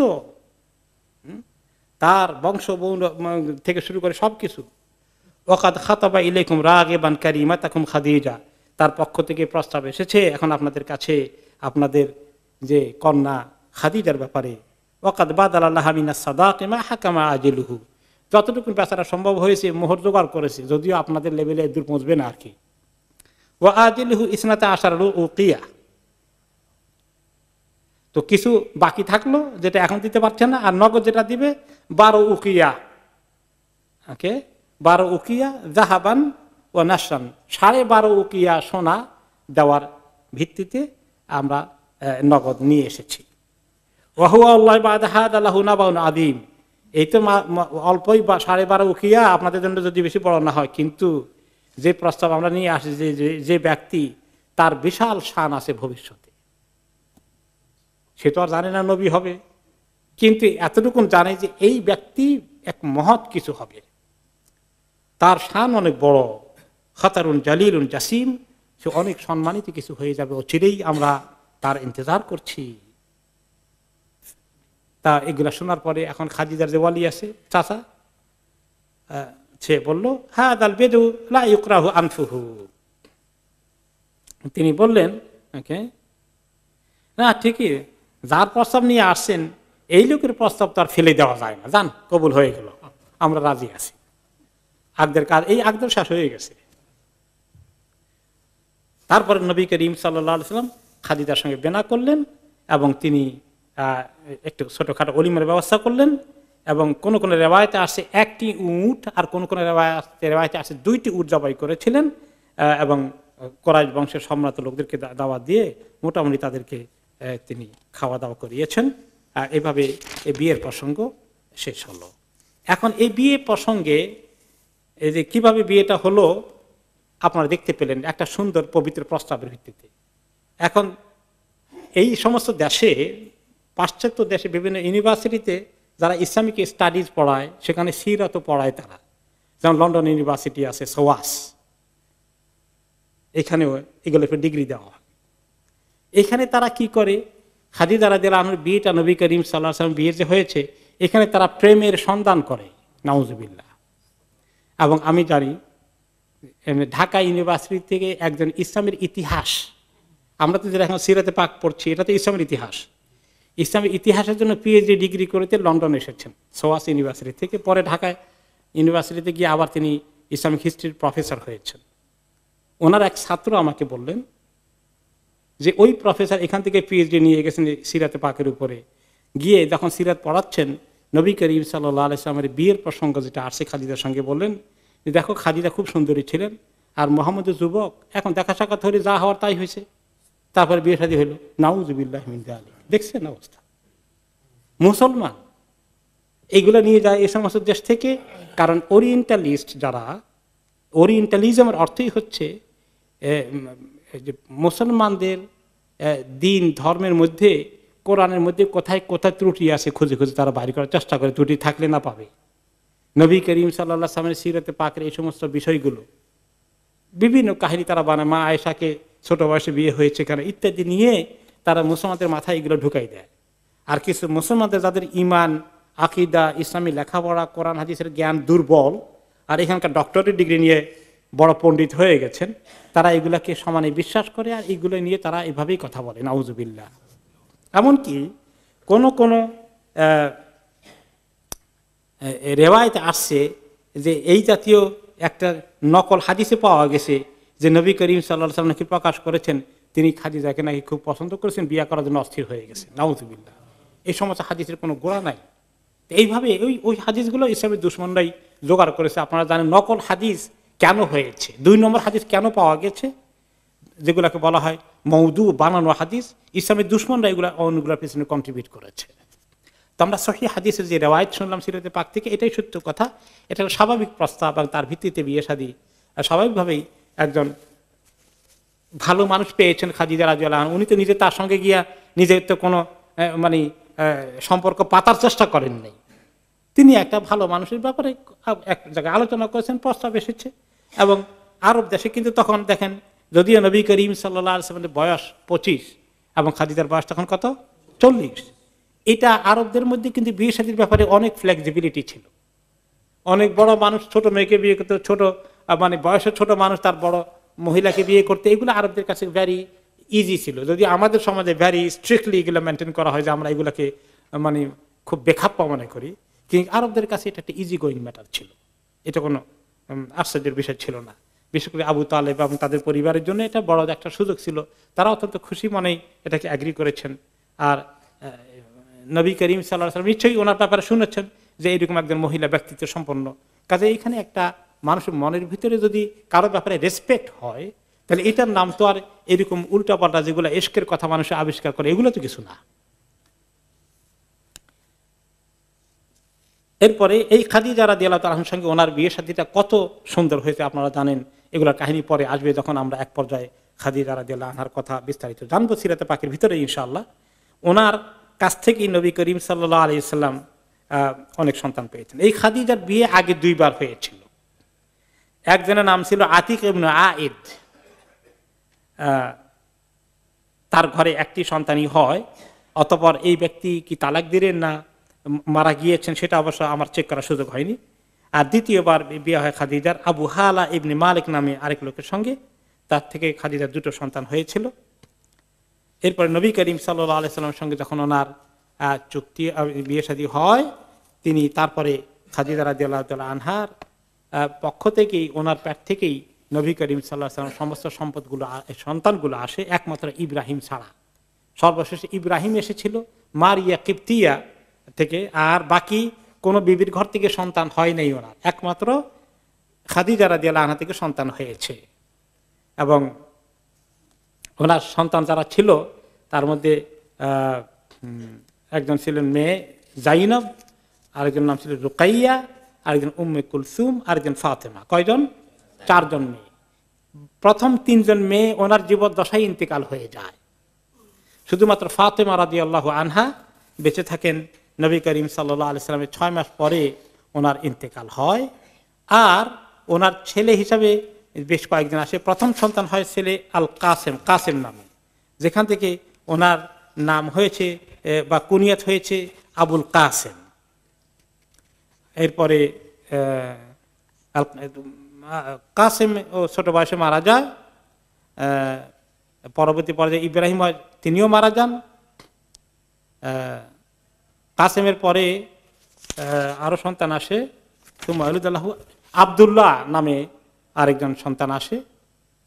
তার বংশ থেকে শুরু করে সবকিছু। ওয়াকাদ খাতাবা ইলাইকুম রাগিবান কারিমাতাকুম খাদিজা, তার পক্ষ থেকে প্রস্তাব এসেছে এখন আপনাদের কাছে আপনাদের যে কন্যা খাদিজার ব্যাপারে। ওয়াকাদ বাদালাল্লাহু মিনাস সাদাকি মা হাকামা আজলুহু, যতটুকু বেচারা সম্ভব হয়েছে মোহর জোগাড় করেছে, যদিও আপনাদের লেভেলে দূর পৌঁছবে না আর কি। ওয়া আজলুহু ইসনাতা আশারু উকিয়া, তো কিছু বাকি থাকলো যেটা এখন দিতে পারছে না, আর নগদ যেটা দিবে 12 উকিয়া। ওকে, 12 উকিয়া জাহাবান ও নাসান, 12.5 উকিয়া সোনা দেওয়ার ভিত্তিতে আমরা নগদ নিয়ে এসেছি। আদিম, এই তো অল্পই 12.5 উকিয়া, আপনাদের জন্য যদি বেশি বড় না হয়, কিন্তু যে প্রস্তাব আমরা নিয়ে আসি, যে ব্যক্তি তার বিশাল শান আছে ভবিষ্যতে, সে তো আর জানে না নবী হবে, কিন্তু এতটুকু জানে যে এই ব্যক্তি এক মহৎ কিছু হবে, তার শান অনেক বড়, খাতারুন জালিলুন জাসিম, সে অনেক সম্মানিত কিছু হয়ে যাবে, অচিরেই আমরা তার ইন্তজার করছি। তা এগুলা শোনার পরে এখন খাদিজার যে ওয়ালি আছে চাচা, সে বলল হ্যাঁ দাল বেদু লা ইউকরাহু আনফুহু। তিনি বললেন না ঠিকই, যার প্রস্তাব নিয়ে আসছেন এই লোকের প্রস্তাব তো আর ফেলে দেওয়া যায় না, জান কবুল হয়ে গেল, আমরা রাজি আছি। আকদের কাজ এই আকদের শেষ হয়ে গেছে। তারপরে নবী করিম সাল্লাল্লাহু আলাইহি ওয়াসাল্লাম খাদিজার সঙ্গে বেনা করলেন এবং তিনি একটু ছোটখাটো অলিমার ব্যবস্থা করলেন। এবং কোন কোন রেওয়ায়েতে আসে একটি উট, আর কোন কোন রেওয়ায়েতে আসে 2টি উট জবাই করেছিলেন এবং কুরাইশ বংশের সম্রাট লোকদেরকে দাওয়াত দিয়ে মোটামুটি তাদেরকে তিনি খাওয়া দাওয়া করিয়েছেন। এভাবে এই বিয়ের প্রসঙ্গ শেষ হলো। এখন এই বিয়ে প্রসঙ্গে এই যে কিভাবে বিয়েটা হলো আপনারা দেখতে পেলেন একটা সুন্দর পবিত্র প্রস্তাবের ভিত্তিতে। এখন এই সমস্ত দেশে, পাশ্চাত্য দেশে বিভিন্ন ইউনিভার্সিটিতে যারা ইসলামিক স্টাডিজ পড়ায় সেখানে সিরাতও পড়ায় তারা, যেমন লন্ডন ইউনিভার্সিটি আছে সোয়াস, এখানেও এগুলো ডিগ্রি দেওয়া হয়। এখানে তারা কি করে, খাদিজা রাদিয়াল্লাহু আনহার বিয়েটা নবী করিম সাল্লাল্লাহু আলাইহি ওয়াসাল্লাম বিয়ে যে হয়েছে এখানে তারা প্রেমের সন্ধান করে, নাউজুবিল্লাহ। এবং আমি জানি ঢাকা ইউনিভার্সিটি থেকে একজন ইসলামের ইতিহাস, আমরা তো যেটা এখন সিরাতে পাক পড়ছি এটা তো ইসলামের ইতিহাস, ইসলামের ইতিহাসের জন্য পিএইচডি ডিগ্রি করতে লন্ডন এসেছেন সোয়াস ইউনিভার্সিটি থেকে। পরে ঢাকায় ইউনিভার্সিটিতে গিয়ে আবার তিনি ইসলামিক হিস্ট্রির প্রফেসর হয়েছেন। ওনার এক ছাত্র আমাকে বললেন যে ওই প্রফেসর এখান থেকে পিএইচডি নিয়ে গেছেন সিরাতে পাকের উপরে, গিয়ে যখন সিরাত পড়াচ্ছেন নবী করিম সাল্লাল্লাহু আলাইহি ওয়াসাল্লামের বিয়ের প্রসঙ্গ যেটা আসছে খাদিজার সঙ্গে বললেন যে দেখো খাদিজা খুব সুন্দরী ছিলেন আর মুহাম্মদের যুবক, এখন দেখা সাক্ষাৎ হলে যা হওয়ার তাই হয়েছে, তারপরে বিয়ে শাদী হলো। নাউজুবিল্লাহ মিন যালিক, দেখছেন অবস্থা। মুসলমান এইগুলো নিয়ে যায় এই সমস্ত দেশ থেকে, কারণ ওরিয়েন্টালিস্ট যারা, ওরিয়েন্টালিজমের অর্থই হচ্ছে মুসলমানদের দিন ধর্মের মধ্যে কোরআনের মধ্যে কোথায় কোথায় ত্রুটি আছে খুঁজে খুঁজে তারা বাইর করার চেষ্টা করে, ত্রুটি থাকলে না পাবে। নবী করিম সাল্লাল্লাহু আলাইহি ওয়াসাল্লামের সিরাতে পাকের এই সমস্ত বিষয়গুলো বিভিন্ন কাহিনী তারা বানায়, মা আয়েশাকে ছোট বয়সে বিয়ে হয়েছে কেন ইত্যাদি নিয়ে তারা মুসলমানদের মাথায় এগুলো ঢুকাই দেয়। আর কিছু মুসলমানদের যাদের ইমান, আকিদা, ইসলামী লেখাপড়া, কোরআন হাদিসের জ্ঞান দুর্বল, আর এখানকার ডক্টরেট ডিগ্রি নিয়ে বড় পণ্ডিত হয়ে গেছেন, তারা এগুলাকে সমানে বিশ্বাস করে আর এগুলো নিয়ে তারা এভাবেই কথা বলে, নাউজুবিল্লাহ। এমনকি কোন কোন রেওয়ায়েতে আসছে যে এই জাতীয় একটা নকল হাদিসে পাওয়া গেছে যে নবী করিম সাল্লাল্লাহু আলাইহি ওয়াসাল্লাম নাকি প্রকাশ করেছেন তিনি খাদিজাকে নাকি খুব পছন্দ করেছেন, বিয়ে করার জন্য অস্থির হয়ে গেছে, নাউজুবিল্লাহ। এই সমস্ত হাদিসের কোনো গোড়া নাই। এইভাবে ওই হাদিসগুলো ইসলামের দুশমনরাই জোগাড় করেছে। আপনারা জানেন নকল হাদিস কেন হয়েছে, 2 নম্বর হাদিস কেন পাওয়া গেছে, যেগুলোকে বলা হয় মওদু, বানানো হাদিস, ইসলামের দুশমনরা এগুলো অন্যগুলোর পিছনে কন্ট্রিবিউট করেছে। তো আমরা সহিহ হাদিসের যে রেওয়ায়েত শুনলাম সিরাতে পাক থেকে, এটাই সত্য কথা, এটা স্বাভাবিক প্রস্তাব এবং তার ভিত্তিতে বিয়ে শাদী স্বাভাবিকভাবেই একজন ভালো মানুষ পেয়েছেন খাদিজা রাদিয়াল্লাহু আনহা। উনি তো নিজে তার সঙ্গে গিয়া নিজের তো কোনো মানে সম্পর্ক পাতার চেষ্টা করেন নাই, তিনি একটা ভালো মানুষের ব্যাপারে এক জায়গায় আলোচনা করেছেন, প্রস্তাব এসেছে। এবং আরব দেশে কিন্তু তখন দেখেন যদিও নবী করিম সাল্লাল্লাহু আলাইহি ওয়াসাল্লামের বয়স 25 এবং খাদিজার বয়স তখন কত 40, এটা আরবদের মধ্যে কিন্তু বিয়ে শাদীর ব্যাপারে অনেক ফ্লেক্সিবিলিটি ছিল। অনেক বড় মানুষ ছোট মেয়েকে বিয়ে করতে, ছোট মানে বয়সের ছোট মানুষ তার বড় মহিলাকে বিয়ে করতে, এগুলো আরবদের কাছে ভ্যারি ইজি ছিল। যদি আমাদের সমাজে ভ্যারি স্ট্রিক্টলি এগুলো মেনটেন করা হয় যে আমরা এগুলোকে মানে খুব বেখাপ্পা মনে করি, কিন্তু আরবদের কাছে এটা একটা ইজি গোয়িং ম্যাটার ছিল, এটা কোনো আশ্চর্যের বিষয় ছিল না। বিশেষ করে আবু তালেব এবং তাদের পরিবারের জন্য এটা বড় একটা সুযোগ ছিল, তারা অত্যন্ত খুশি মনেই এটাকে অ্যাগ্রি করেছেন। আর নবী করিম সাল্লাল্লাহু আলাইহি ওয়াসাল্লাম নিশ্চয়ই ওনার ব্যাপারে শুনেছেন যে এইরকম একজন মহিলা ব্যক্তিত্ব সম্পন্ন, কাজে এইখানে একটা মানুষের মনের ভিতরে যদি কারো ব্যাপারে রেসপেক্ট হয় তাহলে এটার নাম তো আর এরকম উল্টাপাল্টা যেগুলো এশকের কথা মানুষের আবিষ্কার করে এগুলো তো কিছু না। এরপরে এই খাদিজা রাদিয়াল্লাহু তাআলার সঙ্গে ওনার বিয়ে শাদীটা কত সুন্দর হয়েছে আপনারা জানেন, এগুলোর কাহিনী পরে আসবে যখন আমরা এক পর্যায়ে খাদিজা রাদিয়াল্লাহু আনহার কথা বিস্তারিত জানবো সিরাতে পাকের ভিতরে ইনশাআল্লাহ। ওনার কাছ থেকেই নবী করিম সাল্লাল্লাহু আলাইহি ওয়াসাল্লাম অনেক সন্তান পেয়েছেন। এই খাদিজার বিয়ে আগে 2 বার হয়েছিল। একজনের নাম ছিল আতিক ইবনে আইদ, তার ঘরে একটি সন্তানই হয়, অতঃপর এই ব্যক্তি কি তালাক দিলেন না মারা গিয়েছেন সেটা অবশ্য আমার চেক করার সুযোগ হয়নি। আর দ্বিতীয়বার বিয়ে হয় খাদিজার আবু হালা ইবনে মালিক নামে আরেক লোকের সঙ্গে, তার থেকে খাদিজার 2টো সন্তান হয়েছিল। এরপরে নবী করিম সাল্লাল্লাহু আলাইহি সাল্লামের সঙ্গে যখন ওনার চুক্তি বিয়ে শাদী হয়, তিনি তারপরে খাদিজা রাদিয়াল্লাহু তাআলা আনহার পক্ষ থেকেই ওনার পেট থেকেই নবী করিম সাল্লাল্লাহু আলাইহি সাল্লামের সমস্ত সম্পদগুলো সন্তানগুলো আসে, একমাত্র ইব্রাহিম ছাড়া। সর্বশেষে ইব্রাহিম এসেছিল মারিয়া কিপ্তিয়া থেকে, আর বাকি কোন বিবির ঘর থেকে সন্তান হয় নাই ওনার, একমাত্র খাদিজা রাদিয়াল্লাহু আনহা থেকে সন্তান হয়েছে। এবং ওনার সন্তান যারা ছিল তার মধ্যে একজন ছিলেন মেয়ে জাইনব, আরেকজন নাম ছিল রুকাইয়া, আরেকজন উম্মে কুলসুম, আরেকজন ফাতেমা। কয়জন? 4 জন মেয়ে। প্রথম 3 জন মেয়ে ওনার জীবদ্দশায় ইন্তেকাল হয়ে যায়। শুধুমাত্র ফাতেমা রাদিয়াল্লাহু আনহা বেঁচে থাকেন। নবী করিম সাল্লাল্লাহু আলাইহি সাল্লামের 6 মাস পরে ওনার ইন্তেকাল হয়। আর ওনার ছেলে হিসাবে বেশ কয়েকজন আসে। প্রথম সন্তান হয় ছেলে আল কাসেম, কাসেম নামে, যেখান থেকে ওনার নাম হয়েছে বা কুনিয়াত হয়েছে আবুল কাসেম। এরপরে কাসেম ও ছোট বয়সে মারা যায়। পরবর্তী পর্যায়ে ইব্রাহিম তিনিও মারা যান। কাসেমের পরে আরো সন্তান আসে, আব্দুল্লাহ নামে আরেকজন সন্তান আসে,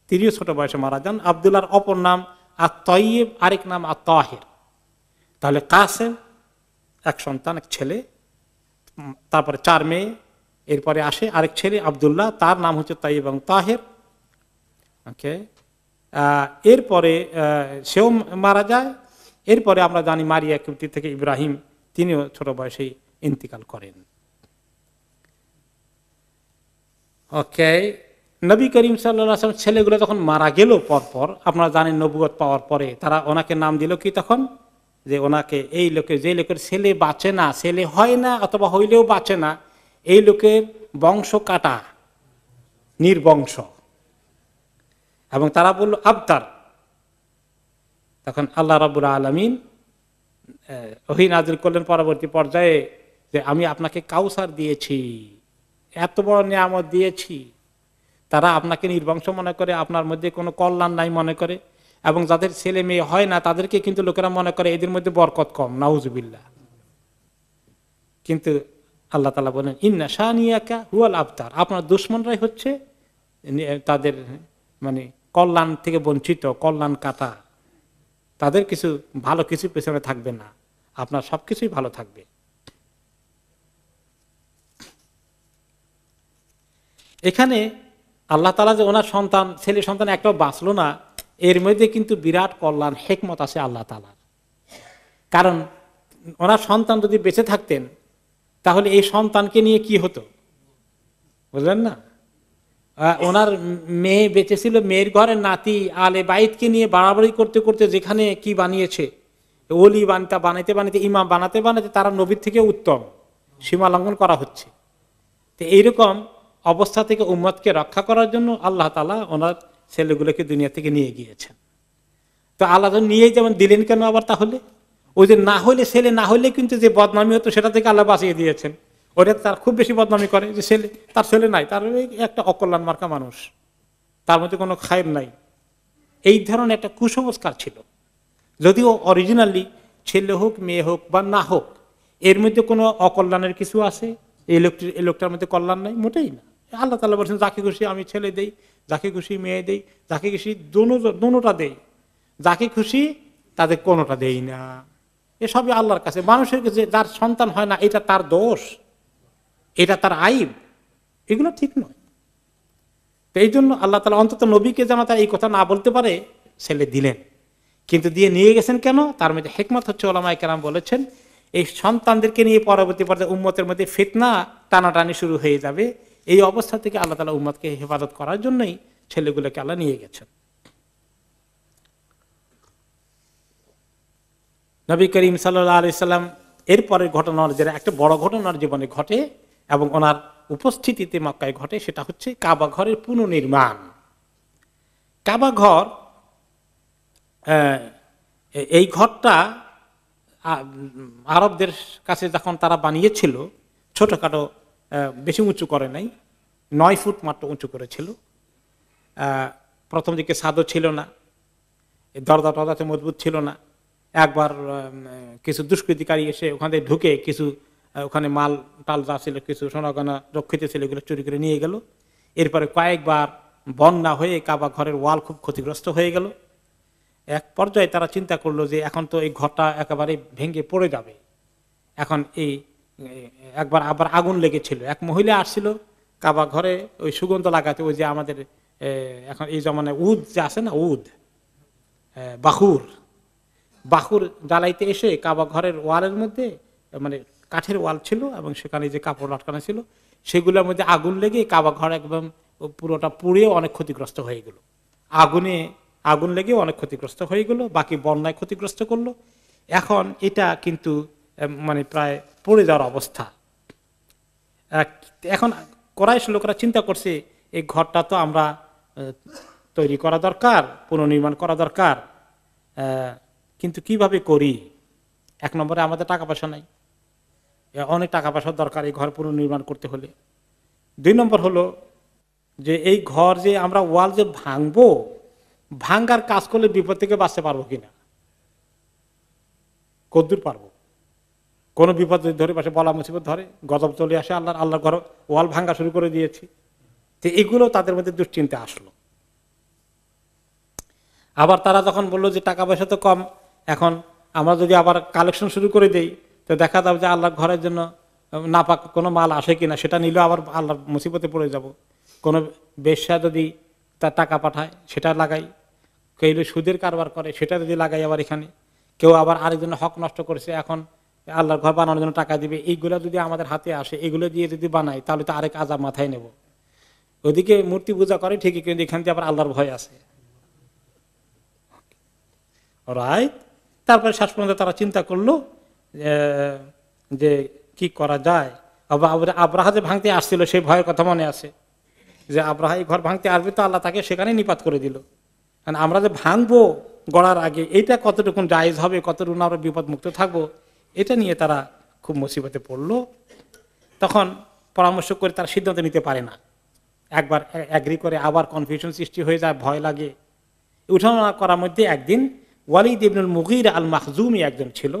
তিনিও ছোট বয়সে মারা যান। আব্দুল্লাহর অপর নাম আত-তাইয়িব, আরেক নাম আত-তাহির। তাহলে কাসেম এক সন্তান, এক ছেলে, তারপরে 4 মেয়ে, এরপরে আসে আরেক ছেলে আব্দুল্লাহ, তার নাম হচ্ছে তাইয়িব এবং তাহির। ওকে, এরপরে সেও মারা যায়। এরপরে আমরা জানি মারিয়া কিপ্তি থেকে ইব্রাহিম, তিনিও ছোট বয়সেই ইন্তিকাল করেন। ওকে, নবী করিম সাল্লাল্লাহু আলাইহি ওয়াসাল্লাম ছেলেগুলো যখন মারা গেল পরপর, আপনারা জানেন নবুয়ত পাওয়ার পরে তারা ওনাকে নাম দিল কি তখন, যে ওনাকে এই লোকের, যে লোকের ছেলে বাঁচে না, ছেলে হয় না অথবা হইলেও বাঁচে না, এই লোকের বংশ কাটা, নির্বংশ। এবং তারা বলল আবতার। তখন আল্লাহ রাব্বুল আলামিন ওহী নাযিল করলেন পরবর্তী পর্যায়ে যে আমি আপনাকে কাউসার দিয়েছি, এত বড় নিয়ামত দিয়েছি। তারা আপনাকে নির্বংশ মনে করে, আপনার মধ্যে কোনো কল্যাণ নাই মনে করে, এবং যাদের ছেলে মেয়ে হয় না তাদেরকে কিন্তু লোকেরা মনে করে এদের মধ্যে বরকত কম, নাউজুবিল্লাহ। কিন্তু আল্লাহ তাআলা বলেন ইন্না শানিয়াকা হুয়াল আবতার, আপনার দুশমনরাই হচ্ছে তাদের মানে কল্যাণ থেকে বঞ্চিত, কল্যাণ কাটা। তাদের কিছু ভালো কিছু পেছনে থাকবে না, আপনার সবকিছুই ভালো থাকবে। এখানে আল্লাহ তাআলা যে ওনার সন্তান, ছেলে সন্তান একটাও বাঁচলো না, এর মধ্যে কিন্তু বিরাট কল্যাণ হিকমত আছে আল্লাহ তাআলার। কারণ ওনার সন্তান যদি বেঁচে থাকতেন তাহলে এই সন্তানকে নিয়ে কি হতো বুঝলেন না। ওনার মেয়ে বেঁচে ছিল, মেয়ের ঘরের নাতি আলে বাইতকে নিয়ে বাড়াবাড়ি করতে করতে যেখানে কি বানিয়েছে, ওলি বানাইতে বানাইতে, ইমাম বানাতে বানাতে তারা নবীর থেকে উত্তম, সীমা লঙ্ঘন করা হচ্ছে। তো এইরকম অবস্থা থেকে উম্মতকে রক্ষা করার জন্য আল্লাহ তাআলা ওনার ছেলেগুলোকে দুনিয়া থেকে নিয়ে গিয়েছেন। তো আল্লাহ নিয়েই যেমন দিলেন কেন আবার, তাহলে ওই যে না হলে, ছেলে না হলে কিন্তু যে বদনামি হতো সেটা থেকে আল্লাহ বাঁচিয়ে দিয়েছেন। ওটা তার খুব বেশি বদনামি করে যে ছেলে, তার ছেলে নাই, তার একটা অকল্যাণ মার্কা মানুষ, তার মধ্যে কোনো খায়ের নাই, এই ধরনের একটা কুসংস্কার ছিল। যদিও অরিজিনালি ছেলে হোক মেয়ে হোক বা না হোক, এর মধ্যে কোনো অকল্যাণের কিছু আছে, এই লোকটার মধ্যে কল্যাণ নাই, মোটেই না। আল্লাহ তাআলা বলছেন যাকে খুশি আমি ছেলে দেই, যাকে খুশি মেয়ে দেই, যাকে খুশি দোনোটা দেই, যাকে খুশি তাদের কোনোটা দেই না। এসবই আল্লাহর কাছে। মানুষের কাছে যার সন্তান হয় না এটা তার দোষ, এটা তার আইব, এগুলো ঠিক নয়। তো এই জন্য আল্লাহ তাআলা অন্তত নবীকে যেন তার এই কথা না বলতে পারে ছেলে দিলেন। কিন্তু দিয়ে নিয়ে গেছেন কেন, তার মধ্যে হিকমত হচ্ছে উলামায়ে কেরাম বলেছেন এই সন্তানদেরকে নিয়ে পরবর্তী পর্যায়ে উম্মতের মধ্যে ফিতনা টানাটানি শুরু হয়ে যাবে, এই অবস্থা থেকে আল্লাহ তাআলা উম্মতকে হেফাজত করার জন্যই ছেলেগুলোকে আল্লাহ নিয়ে গেছেন। নবী করিম সাল্লাল্লাহু আলাইহি সাল্লাম এরপরের ঘটনা, যেটা একটা বড় ঘটনার জীবনে ঘটে এবং ওনার উপস্থিতিতে মক্কায় ঘটে, সেটা হচ্ছে কাবা ঘরের পুনর্নির্মাণ। কাবা ঘর এই ঘরটা আরবদের কাছে যখন তারা বানিয়েছিল, ছোটখাটো, বেশি উঁচু করে নাই, 9 ফুট মাত্র উঁচু করেছিল। প্রথম দিকে ছাদও ছিল না, দরজা টরজাতে মজবুত ছিল না। একবার কিছু দুষ্কৃতিকারী এসে ওখানে ঢুকে কিছু ওখানে মাল টাল যা ছিল, কিছু সোনাগনা রক্ষিত ছিল, এগুলো চুরি করে নিয়ে গেল। এরপরে কয়েকবার বন্যা হয়ে কাবা ঘরের ওয়াল খুব ক্ষতিগ্রস্ত হয়ে গেল। এক পর্যায়ে তারা চিন্তা করলো যে এখন তো এই ঘরটা একেবারে ভেঙে পড়ে যাবে। এখন এই একবার আবার আগুন লেগেছিল, এক মহিলা আসছিল কাবা ঘরে ওই সুগন্ধ লাগাতে, ওই যে আমাদের এখন এই জমানায় উদ যে আছে না, উদ বাকুর জ্বালাইতে এসে কাবা ঘরের ওয়ালের মধ্যে, মানে কাঠের ওয়াল ছিল এবং সেখানে যে কাপড় আটকানো ছিল সেগুলোর মধ্যে আগুন লেগে কাবা ঘর একদম পুরোটা পুড়ে অনেক ক্ষতিগ্রস্ত হয়ে গেল। আগুন লেগে অনেক ক্ষতিগ্রস্ত হয়ে গেল, বাকি বন্যায় ক্ষতিগ্রস্ত করলো। এখন এটা কিন্তু মানে প্রায় পড়ে যাওয়ার অবস্থা। এখন কোরাইশ লোকেরা চিন্তা করছে এই ঘরটা তো আমরা তৈরি করা দরকার, পুনর্নির্মাণ করা দরকার, কিন্তু কিভাবে করি? এক নম্বরে আমাদের টাকা পয়সা নাই, অনেক টাকা পয়সার দরকার এই ঘর পুনর্নির্মাণ করতে হলে। 2 নম্বর হলো যে এই ঘর যে আমরা ওয়াল যে ভাঙবো, ভাঙ্গার কাজ করলে বিপদ থেকে বাঁচতে পারবো কিনা, কদ্দূর পারবো? কোনো বিপদ ধরে পাশে বলা মুসিবত ধরে, গজব চলে আসে, আল্লাহর ঘর ওয়াল ভাঙ্গা শুরু করে দিয়েছি। তো এগুলো তাদের মধ্যে দুশ্চিন্তা আসলো। আবার তারা যখন বললো যে টাকা পয়সা তো কম, এখন আমরা যদি আবার কালেকশন শুরু করে দেই তো দেখা যাবে যে আল্লাহর ঘরের জন্য নাপাক কোনো মাল আসে কিনা, সেটা নিলেও আবার আল্লাহর মুসিবতে পড়ে যাব। কোনো বেশ্যা যদি তার টাকা পাঠায় সেটা লাগাই, কেউ সুদের কারবার করে সেটা যদি লাগাই আবার এখানে, কেউ আবার আরেকজনের হক নষ্ট করেছে, এখন আল্লাহর ঘর বানানোর জন্য টাকা দিবে, এইগুলো যদি আমাদের হাতে আসে, এগুলো দিয়ে যদি বানাই তাহলে তো আরেক আজাব মাথায় নেব। ওদিকে মূর্তি পূজা করে ঠিকই, কিন্তু এখান থেকে আবার আল্লাহর ভয় আছে। রাইট। তারপরে শেষ পর্যন্ত তারা চিন্তা করলো যে কি করা যায়। আব্রাহা যে ভাঙতে আসছিল সেই ভয়ের কথা মনে আছে, যে আব্রাহা এই ঘর ভাঙতে আসবে তো আল্লাহ তাকে সেখানে নিপাত করে দিল। কারণ আমরা যে ভাঙবো গড়ার আগে, এইটা কতটুকু জায়েজ হবে, কতটুকু আমরা বিপদ মুক্ত থাকবো, এটা নিয়ে তারা খুব মুসিবতে পড়লো। তখন পরামর্শ করে তারা সিদ্ধান্ত নিতে পারে না, একবার অ্যাগ্রি করে আবার কনফিউশন সৃষ্টি হয়ে যায়, ভয় লাগে। উঠানামা করার মধ্যে একদিন ওয়ালিদ ইবনুল মুগীরা আল মাখজুমি একজন ছিল,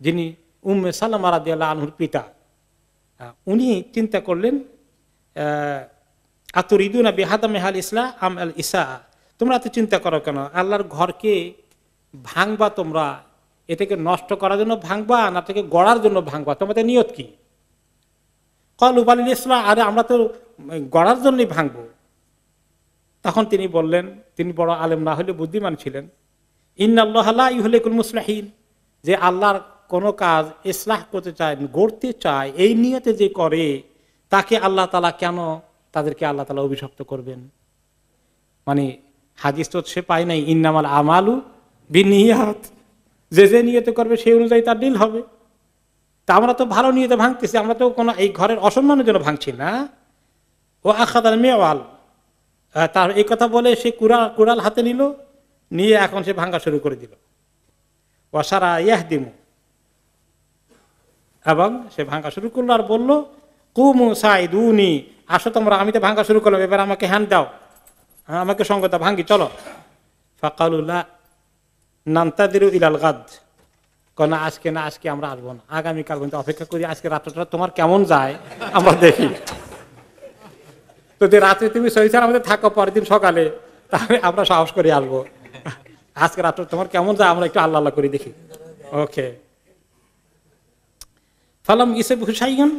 যিনি উম্মে সালামা রাদিয়াল্লাহু আনহুর পিতা। উনি চিন্তা করলেন, আতুরিদুনা বিহাদামি আল ইসলাম আম আল ইসা, তোমরা তো চিন্তা করো কেন, আল্লাহর ঘরকে ভাঙবা তোমরা, এটাকে নষ্ট করার জন্য ভাঙবা না থেকে গড়ার জন্য ভাঙবা, তোমাদের নিয়ত কি? ক্বালু বাল ইসলাম, আরে আমরা তো গড়ার জন্যই ভাঙবো। তখন তিনি বললেন, তিনি বড় আলেম না হলে বুদ্ধিমান ছিলেন, ইন্নাল্লাহা লা ইউহলিকুল মুসলিহিন, যে আল্লাহর কোনো কাজ ইসলাহ করতে চায়, গড়তে চায়, এই নিয়তে যে করে তাকে আল্লাহ তাআলা কেন তাদেরকে আল্লাহ তাআলা অভিশপ্ত করবেন? মানে হাদিস তো সে পায় নাই, ইন্নামাল আমালু বিনিয়াত, যে যে নিয়তে করবে সেই অনুযায়ী তার ডিল হবে। তা আমরা তো ভালো নিয়তে ভাঙতেছি, আমরা তো কোনো এই ঘরের অসম্মানের জন্য ভাঙছি না। ও আখাদাল মেওয়াল, তার এই কথা বলে সে কুড়াল হাতে নিল, নিয়ে এখন সে ভাঙ্গা শুরু করে দিল। ওয়াসারা ইয়াহদিমু, এবং সে ভাঙ্গা শুরু করলো আর বলল, কুমু সাইদুনি, আসো তোমরা, আমি তো ভাঙ্গা শুরু করলাম, এবার আমাকে হ্যান্ড দাও, আমাকে সঙ্গ দাও, ভাঙ্গি চলো। ফাকালুল্লাহ নান্তাদিরু ইলাল গাদ, না আজকে না, আজকে আমরা আসবো না, আগামীকাল পর্যন্ত অপেক্ষা করি, আজকে রাত্রটা তোমার কেমন যায় আমরা দেখি। তো যে রাত্রে তুমি সহিসার আমাদের থাকো, পরের দিন সকালে তাহলে আমরা সাহস করে আসবো, আজকে রাত্রে তোমার কেমন যায় আমরা একটু আল্লাহ আল্লাহ করে দেখি। ওকে। ফালাম ইসেব হুসাইন,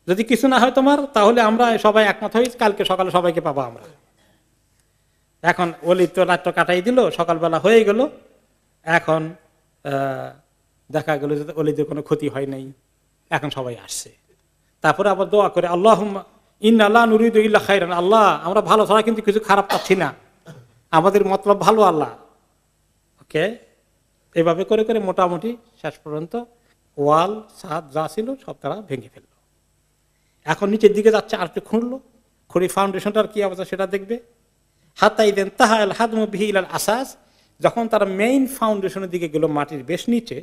যদি কিছু না হয় তোমার, তাহলে আমরা সবাই একমত হই, কালকে সকালে সবাইকে পাবো আমরা। এখন ওলি তো রাত্র কাটাই দিল, সকালবেলা হয়ে গেল, এখন দেখা গেল যে ওলিদের কোনো ক্ষতি হয় নাই, এখন সবাই আসছে। তারপরে আবার দোয়া করে, আল্লাহুম্মা ইন্না লা নুরিদু ইল্লা খাইরান, আল্লাহ আমরা ভালো ছাড়া কিন্তু কিছু খারাপ পাচ্ছি না, আমাদের মতলব ভালো আল্লাহ। ওকে। এইভাবে করে করে মোটামুটি শেষ পর্যন্ত ওয়াল ছাদ যা ছিল সব তারা ভেঙে ফেলল। এখন নিচের দিকে যাচ্ছে, আর একটু খুঁড়লো, খুঁড়ি ফাউন্ডেশনটার কি অবস্থা সেটা দেখবে। হাত্তা ইদেন তাহা আল হাদমু বিহি ইলাল আসাস, যখন তারা মেইন ফাউন্ডেশনের দিকে গেল, মাটির বেশ নিচে,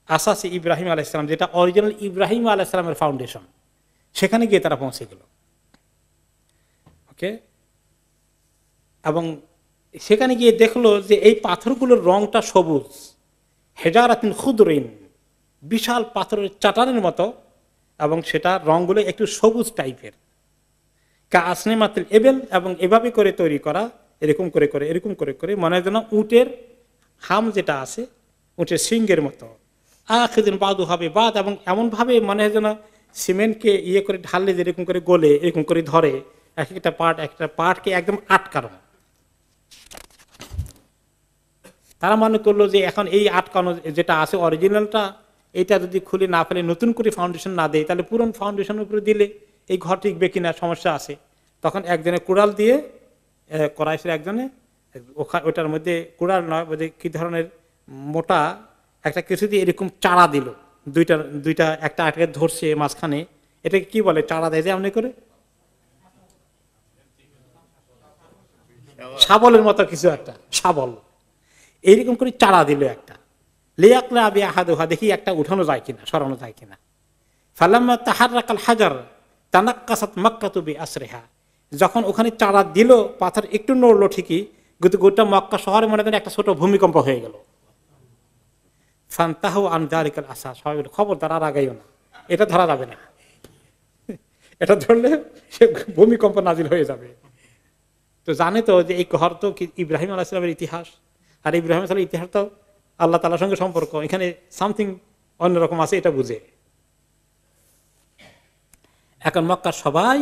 আসাসি ইব্রাহিম আলাইহিস সালাম, যেটা অরিজিনাল ইব্রাহিম আলাইহিস সালামের ফাউন্ডেশন, সেখানে গিয়ে তারা পৌঁছে গেল। ওকে, এবং সেখানে গিয়ে দেখলো যে এই পাথরগুলোর রংটা সবুজ, হেজারাতিন খুদরিন, বিশাল পাথরের চাটানের মতো, এবং সেটা রংগুলো একটু সবুজ টাইপের, কা আসনে মাত্র এবেল, এবং এভাবে করে তৈরি করা, এরকম করে করে এরকম করে করে মনে হয় যেন উটের হাম যেটা আছে, উটের সিংহের মতো, আখিদিন বাদু হবে বাদ, এবং এমনভাবে মনে হয় যেন সিমেন্টকে ইয়ে করে ঢাললে যেরকম করে গলে এরকম করে ধরে, এক একটা পার্টকে একদম আটকানো। তারা মনে করলো যে এখন এই আটকানো যেটা আছে অরিজিনালটা, এটা যদি খুলে না ফেলে, নতুন করে ফাউন্ডেশন না দেয়, তাহলে পুরনো ফাউন্ডেশনের উপরে দিলে এই ঘর টিকবে কিনা, সমস্যা আছে। তখন একজনে কুড়াল দিয়ে, করাইশের একজনে, ওটার মধ্যে কুড়াল নয়, কি ধরনের মোটা একটা কিছু দিয়ে এরকম চারা দিল, দুইটা একটা আটকে ধরছে মাঝখানে, এটাকে কি বলে, চারা দেয় যে এমনি করে, শাবলের মতো কিছু একটা, শাবল, এইরকম করে চারা দিল একটা, লিয়াকলা আবি আহাদুহা, দেখি একটা উঠানো যায় কিনা, সরানো যায় কিনা। ফালাম্মা তাহাররাকাল হাজার তানাক্কাসাত মাক্কাতু বিআসরিহা, যখন ওখানে চারা দিল, পাথর একটু নড়লো ঠিকই, কিন্তু গোটা মক্কা শহরে মনে করেন একটা ছোট ভূমিকম্প হয়ে গেল। ফান্তাহু আন যালিকাল আসা, সবাই বলে খবরদার আর আগাইও না, এটা ধরা যাবে না, এটা ধরলে সে ভূমিকম্প নাজিল হয়ে যাবে। তো জানে তো যে এই ঘর তো ইব্রাহিম আলাইহিস সালামের ইতিহাস, আর ইব্রাহিম আলাইহিস সালামের ইতিহাস তো আল্লাহ তাআলার সঙ্গে সম্পর্ক, এখানে সামথিং অন্যরকম আছে, এটা বুঝে। এখন মক্কার সবাই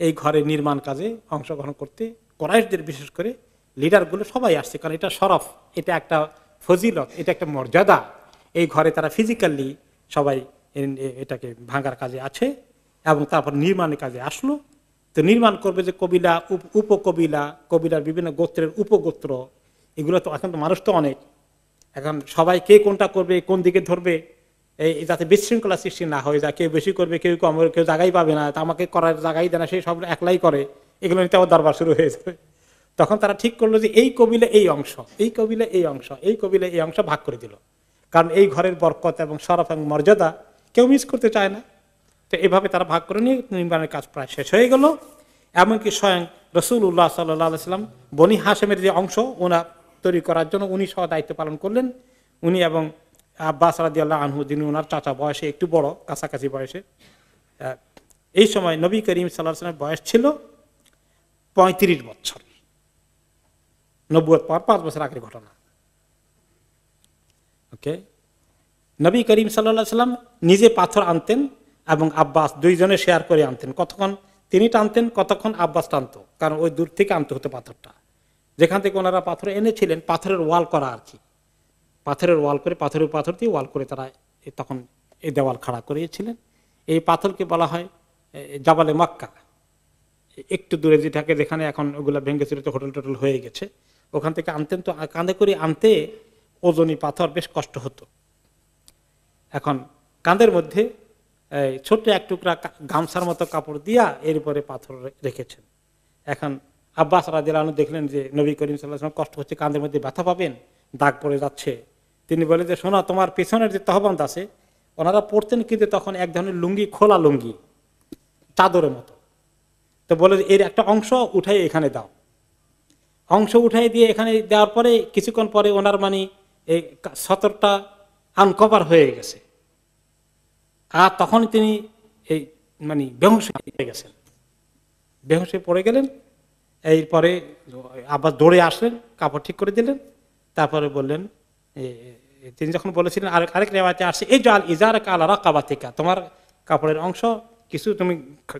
এই ঘরের নির্মাণ কাজে অংশগ্রহণ করতে, কুরাইশদের বিশেষ করে লিডারগুলো সবাই আসছে, কারণ এটা শরফ, এটা একটা ফজিলত, এটা একটা মর্যাদা। এই ঘরে তারা ফিজিক্যালি সবাই এটাকে ভাঙার কাজে আছে, এবং তারপর নির্মাণের কাজে আসলো। তো নির্মাণ করবে যে কবিলা, উপকবিলা, কবিলার বিভিন্ন গোত্রের উপগোত্র, এগুলো তো এখন তো মানুষ তো অনেক, এখন সবাই কে কোনটা করবে, কোন দিকে ধরবে, এই যাতে বিশৃঙ্খলা সৃষ্টি না হয়ে যায়, কেউ বেশি করবে, কেউ কম, কেউ জায়গায় পাবে না, তা আমাকে করার জায়গায় দেয় না, সেই সব একলাই করে, এগুলো নিতে আবার দরবার শুরু হয়ে যাবে। তখন তারা ঠিক করলো যে এই কবিলে এই অংশ, এই কবিলে এই অংশ, এই কবিলে এই অংশ ভাগ করে দিল, কারণ এই ঘরের বরকত এবং শরফ এবং মর্যাদা কেউ মিস করতে চায় না। তো এইভাবে তারা ভাগ করে নিয়ে নির্মাণের কাজ প্রায় শেষ হয়ে গেল। এমনকি স্বয়ং রাসূলুল্লাহ সাল্লাল্লাহু আলাইহি ওয়াসাল্লাম বনি হাশেমের যে অংশ ওনা তৈরি করার জন্য উনি সহ দায়িত্ব পালন করলেন। উনি এবং আব্বাস রাদিয়াল্লাহু আনহু, যিনি ওনার চাচা, বয়সে একটু বড়, কাছাকাছি বয়সে, এই সময় নবী করিম সাল্লাল্লাহু আলাইহি ওয়াসাল্লামের বয়স ছিল 35 বছর, নবুয়ত পর 5 বছর আগের ঘটনা। ওকে, নবী করিম সাল্লাল্লাহু আলাইহি ওয়াসাল্লাম নিজে পাথর আনতেন এবং আব্বাস, দুইজনে শেয়ার করে আনতেন। কতক্ষণ তিনি টানতেন, কতক্ষণ আব্বাস টানতো, কারণ ওই দূর থেকে আনতে হতো পাথরটা। যেখান থেকে ওনারা পাথর এনেছিলেন, পাথরের ওয়াল করা আর কি, পাথরের ওয়াল করে, পাথরের পাথর দিয়ে ওয়াল করে তারা তখন এই দেওয়াল খাড়া করিয়েছিলেন। এই পাথরকে বলা হয় জাবালে মক্কা। একটু দূরে যে থাকে, যেখানে এখন ওগুলা ভেঙে ছিল, তো হোটেল টোটেল হয়ে গেছে, ওখান থেকে আনতেন। তো কাঁধে করে আনতে ওজনী পাথর, বেশ কষ্ট হতো। এখন কাঁধের মধ্যে ছোট্ট এক টুকরা গামছার মতো কাপড় দিয়া এর উপরে পাথর রেখেছেন। এখন আব্বাস রাদিয়াল্লাহু আনহু দেখলেন যে নবী করিম সাল্লাল্লাহু আলাইহি ওয়াসাল্লাম কষ্ট হচ্ছে, কাঁধের মধ্যে ব্যথা পাবেন, দাগ পড়ে যাচ্ছে। তিনি বলেন যে শোনা, তোমার পেছনের যে তহবান্দ আছে, ওনারা পড়তেন কিন্তু তখন এক ধরনের লুঙ্গি, খোলা লুঙ্গি, চাদরের মতো। তো বলে এর একটা অংশ উঠাই এখানে দাও। অংশ উঠাই দিয়ে এখানে দেওয়ার পরে কিছুক্ষণ পরে ওনার মানে এই সতরটা আনকভার হয়ে গেছে, আর তখন তিনি এই মানে বেহুশ হয়ে গেছেন, বেহুশ হয়ে পড়ে গেলেন। এরপরে আবার দৌড়ে আসলেন, কাপড় ঠিক করে দিলেন। তারপরে বললেন, তিনি যখন বলেছিলেন, আরেক রেওয়ায়েতে আসছে, এই জাল ইজারা কালা রাকাবাতিকা, তোমার কাপড়ের অংশ কিছু তুমি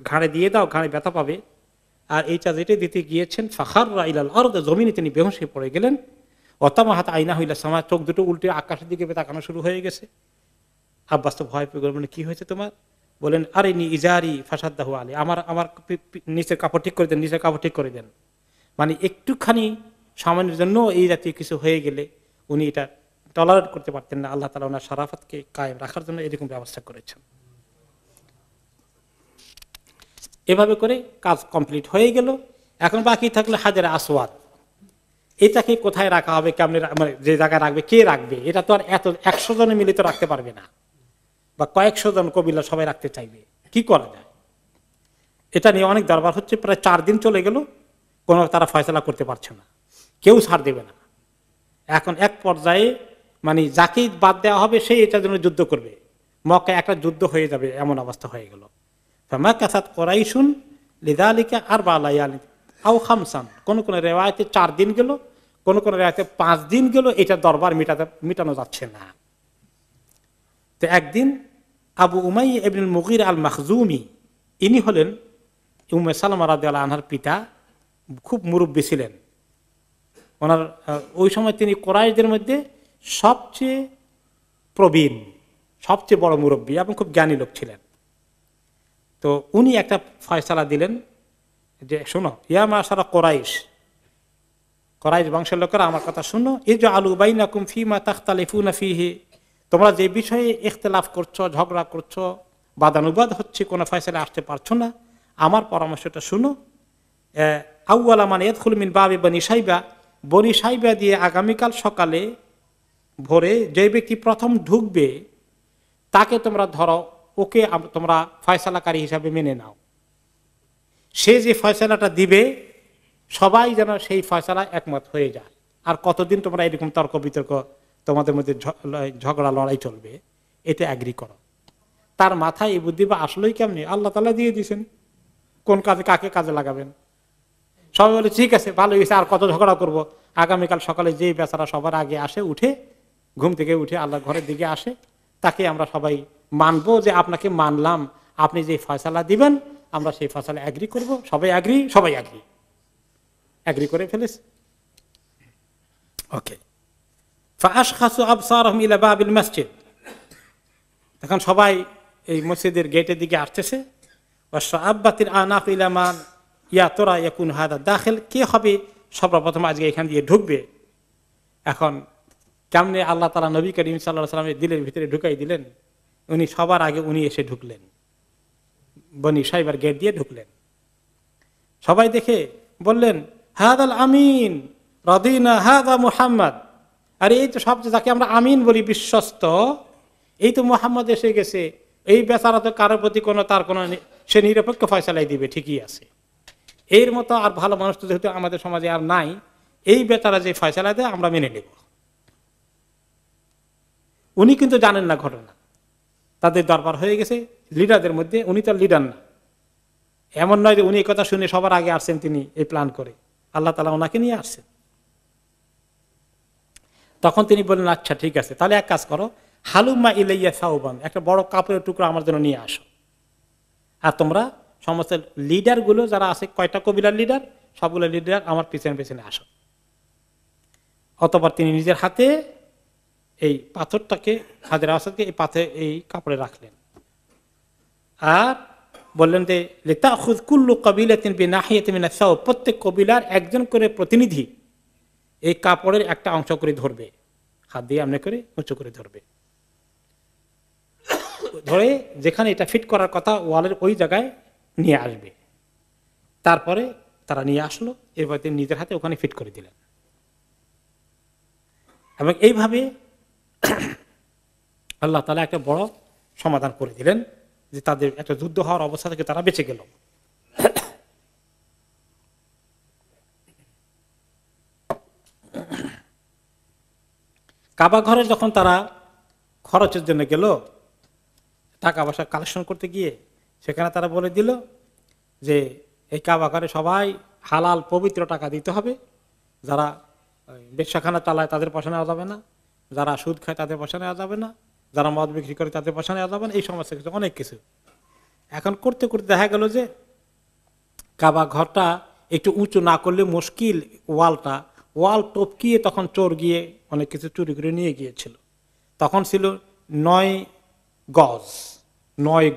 ঘাড়ে দিয়ে দাও, ঘাড়ে ব্যথা পাবে। আর এইটা যেটা দিতে গিয়েছেন, ফাখাররা ইলাল আরদ, জমিনে তিনি বেহুশ হয়ে পড়ে গেলেন। অতামাহাত আইনা হইলা সামা, চোখ দুটো উল্টে আকাশের দিকে তাকানো শুরু হয়ে গেছে। আব্বাস তো ভয় পেয়ে গেলেন, কি হয়েছে তোমার? বলেন, আরে নি ইজারি ফাসাদ্দাহু আলী, আমার নিচের কাপড় ঠিক করে দেন, নিচের কাপড় ঠিক করে দেন। মানে একটুখানি সামান্যের জন্য এই জাতীয় কিছু হয়ে গেলে উনি এটা টলারেট করতে পারতেন না। আল্লাহ তাআলা ওনার শরাফতকে কায়েম রাখার জন্য এরকম ব্যবস্থা করেছেন। এভাবে করে কাজ কমপ্লিট হয়ে গেল। এখন বাকি থাকলো হাজারে আসওয়াদ। এটাকে কোথায় রাখা হবে, কেমনে মানে যে জায়গায় রাখবে, কে রাখবে, এটা তো আর এত 100 জনে মিলিত রাখতে পারবে না, বা কয়েকশো জন কবিলা সবাই রাখতে চাইবে, কি করা যায়। এটা নিয়ে অনেক দরবার হচ্ছে, প্রায় 4 দিন চলে গেল, কোনো তারা ফয়সালা করতে পারছে না, কেউ ছাড় দেবে না। এখন এক পর্যায়ে মানে যাকেই বাদ দেওয়া হবে সেই এটার জন্য যুদ্ধ করবে, মক্কায় একটা যুদ্ধ হয়ে যাবে, এমন অবস্থা হয়ে গেল। ফামাকাসাত কুরাইশুন লিযালিকা 4 লায়ালিন আও 5, কোন কোন রিওয়ায়াতে 4 দিন গেল, কোন কোন রিওয়ায়াতে 5 দিন গেল, এটা দরবার মিটানো যাচ্ছে না। তো একদিন আবু উমাইয়া ইবনুল মুগীরা আল মাখজুমি, ইনি হলেন উম্মে সালামা রাদিয়াল্লাহু আনহার পিতা, খুব মুরব্বী ছিলেন। ওনার ওই সময় তিনি কুরাইশদের মধ্যে সবচেয়ে প্রবীণ, সবচেয়ে বড় মুরব্বী এবং খুব জ্ঞানী লোক ছিলেন। তো উনি একটা ফয়সালা দিলেন যে, শোনো ইয়া মাশারা কুরাইশ, কুরাইশ বংশের লোকেরা আমার কথা শুনো, ইজআলু বাইনাকুম ফীমা তাখতালিফুনা ফীহি, তোমরা যে বিষয়ে ইখতিলাফ করছো, ঝগড়া করছো, বাদানুবাদ হচ্ছে, কোনো ফয়সালা আসতে পারছো না, আমার পরামর্শটা শুনো। আউয়ালা মান ইয়াদখুলু মিন বাবি বনি শাইবা, বনি শাইবা দিয়ে আগামীকাল সকালে ভোরে যে ব্যক্তি প্রথম ঢুকবে তাকে তোমরা ধরো, ওকে তোমরা ফয়সালাকারী হিসাবে মেনে নাও। সে যে ফয়সালাটা দিবে সবাই যেন সেই ফয়সালা একমত হয়ে যায়। আর কতদিন তোমরা এরকম তর্ক বিতর্ক, তোমাদের মধ্যে ঝগড়া লড়াই চলবে, এটা অ্যাগ্রি করো। তার মাথায় এই বুদ্ধি বা আসলেই কেমনি, আল্লাহ তাআলা দিয়ে দিয়েছেন, কোন কাজে কাকে কাজে লাগাবেন। সবাই বলে ঠিক আছে, ভালো হয়েছে, আর কত ঝগড়া করব। আগামীকাল সকালে যেই বেচারা সবার আগে আসে, উঠে ঘুম থেকে উঠে আল্লাহ ঘরের দিকে আসে, তাকে আমরা সবাই মানবো, যে আপনাকে মানলাম, আপনি যে ফয়সালা দিবেন আমরা সেই ফয়সালা অ্যাগ্রি করব। সবাই অ্যাগ্রি করে ফেলেছে। ওকে, ফাআশখাসু আবসারহুম ইলা বাবিল মসজিদ, তখন সবাই এই মসজিদের গেটের দিকে আসতেছে। ওয়াশআবাতিল আনাফ ইলা মান ইয়া তোরা ইয়াকুন হাদা দাখিল, কে হবে সর্বপ্রথম আজকে এখান দিয়ে ঢুকবে। এখন কেমনে আল্লাহ তাআলা নবী করিম সাল্লাল্লাহু আলাইহি ওয়াসাল্লামের দিলের ভিতরে ঢুকাই দিলেন, উনি সবার আগে উনি এসে ঢুকলেন, বনি শাইবার গেট দিয়ে ঢুকলেন। সবাই দেখে বললেন, হাদাল আমিন রাদিনা হাদা মুহাম্মদ, আরে এই তো সবচেয়ে যাকে আমরা আমিন বলি, বিশ্বস্ত, এই তো মুহাম্মদ এসে গেছে। এই বেচারা তো কারোর প্রতি তার কোনো সে নিরপেক্ষ ফয়সালাই দিবে, ঠিকই আছে। এর মতো আর ভালো মানুষ তো যেহেতু আমাদের সমাজে আর নাই, এই বেচারা যে ফয়সালা দেয় আমরা মেনে নেব। উনি কিন্তু জানেন না ঘটনা, তাদের দরবার হয়ে গেছে লিডারদের মধ্যে, উনি তো লিডার না। এমন নয় যে উনি এই কথা শুনে সবার আগে আসছেন, তিনি এই প্ল্যান করে, আল্লাহ তাআলা ওনাকে নিয়ে আসছেন। তখন তিনি বললেন, আচ্ছা ঠিক আছে, তাহলে এক কাজ করো, হালুম্মা ইলাইয়া সাউবান, একটা বড় কাপড়ের টুকরো আমার জন্য নিয়ে আসো। আর তোমরা সমস্ত লিডার গুলো যারা আছে, কয়টা কবিলার লিডার, সবগুলো লিডার আমার পিছনে পিছনে আসো। অতঃপর তিনি নিজের হাতে এই পাথরটাকে, হাজের আসাদকে এই এই কাপড়ে রাখলেন, আর বললেন যে লিতাখুয কুল্লু কাবিলাতিন বিনাহিয়াতিন মিনাস সাওব, প্রত্যেক কবিলার একজন করে প্রতিনিধি এই কাপড়ের একটা অংশ করে ধরবে, হাত দিয়ে এমনি করে উঁচু করে ধরবে, ধরে যেখানে এটা ফিট করার কথা ওয়ালের ওই জায়গায় নিয়ে আসবে। তারপরে তারা নিয়ে আসলো, এরপর তিনি নিজের হাতে ওখানে ফিট করে দিলেন। এবং এইভাবে আল্লাহ তাআলা একটা বড় সমাধান করে দিলেন, যে তাদের একটা যুদ্ধ হওয়ার অবস্থা থেকে তারা বেঁচে গেল। কাবা ঘরে যখন তারা খরচের জন্য গেল, টাকা পয়সা কালেকশন করতে গিয়ে, সেখানে তারা বলে দিল যে এই কাবা ঘরে সবাই হালাল পবিত্র টাকা দিতে হবে, যারা বেশ্যাখানা চালায় তাদের পয়সা নেওয়া যাবে না, যারা সুদ খায় তাদের পয়সা নেওয়া যাবে না, যারা মদ বিক্রি করে তাদের পয়সা নেওয়া যাবে না, এই সমস্ত কিছু অনেক কিছু। এখন করতে করতে দেখা গেল যে কাবা ঘরটা একটু উঁচু না করলে মুশকিল, ওয়াল টপকিয়ে তখন চোর গিয়ে অনেক কিছু চুরি করে নিয়ে গিয়েছিল। তখন ছিল 9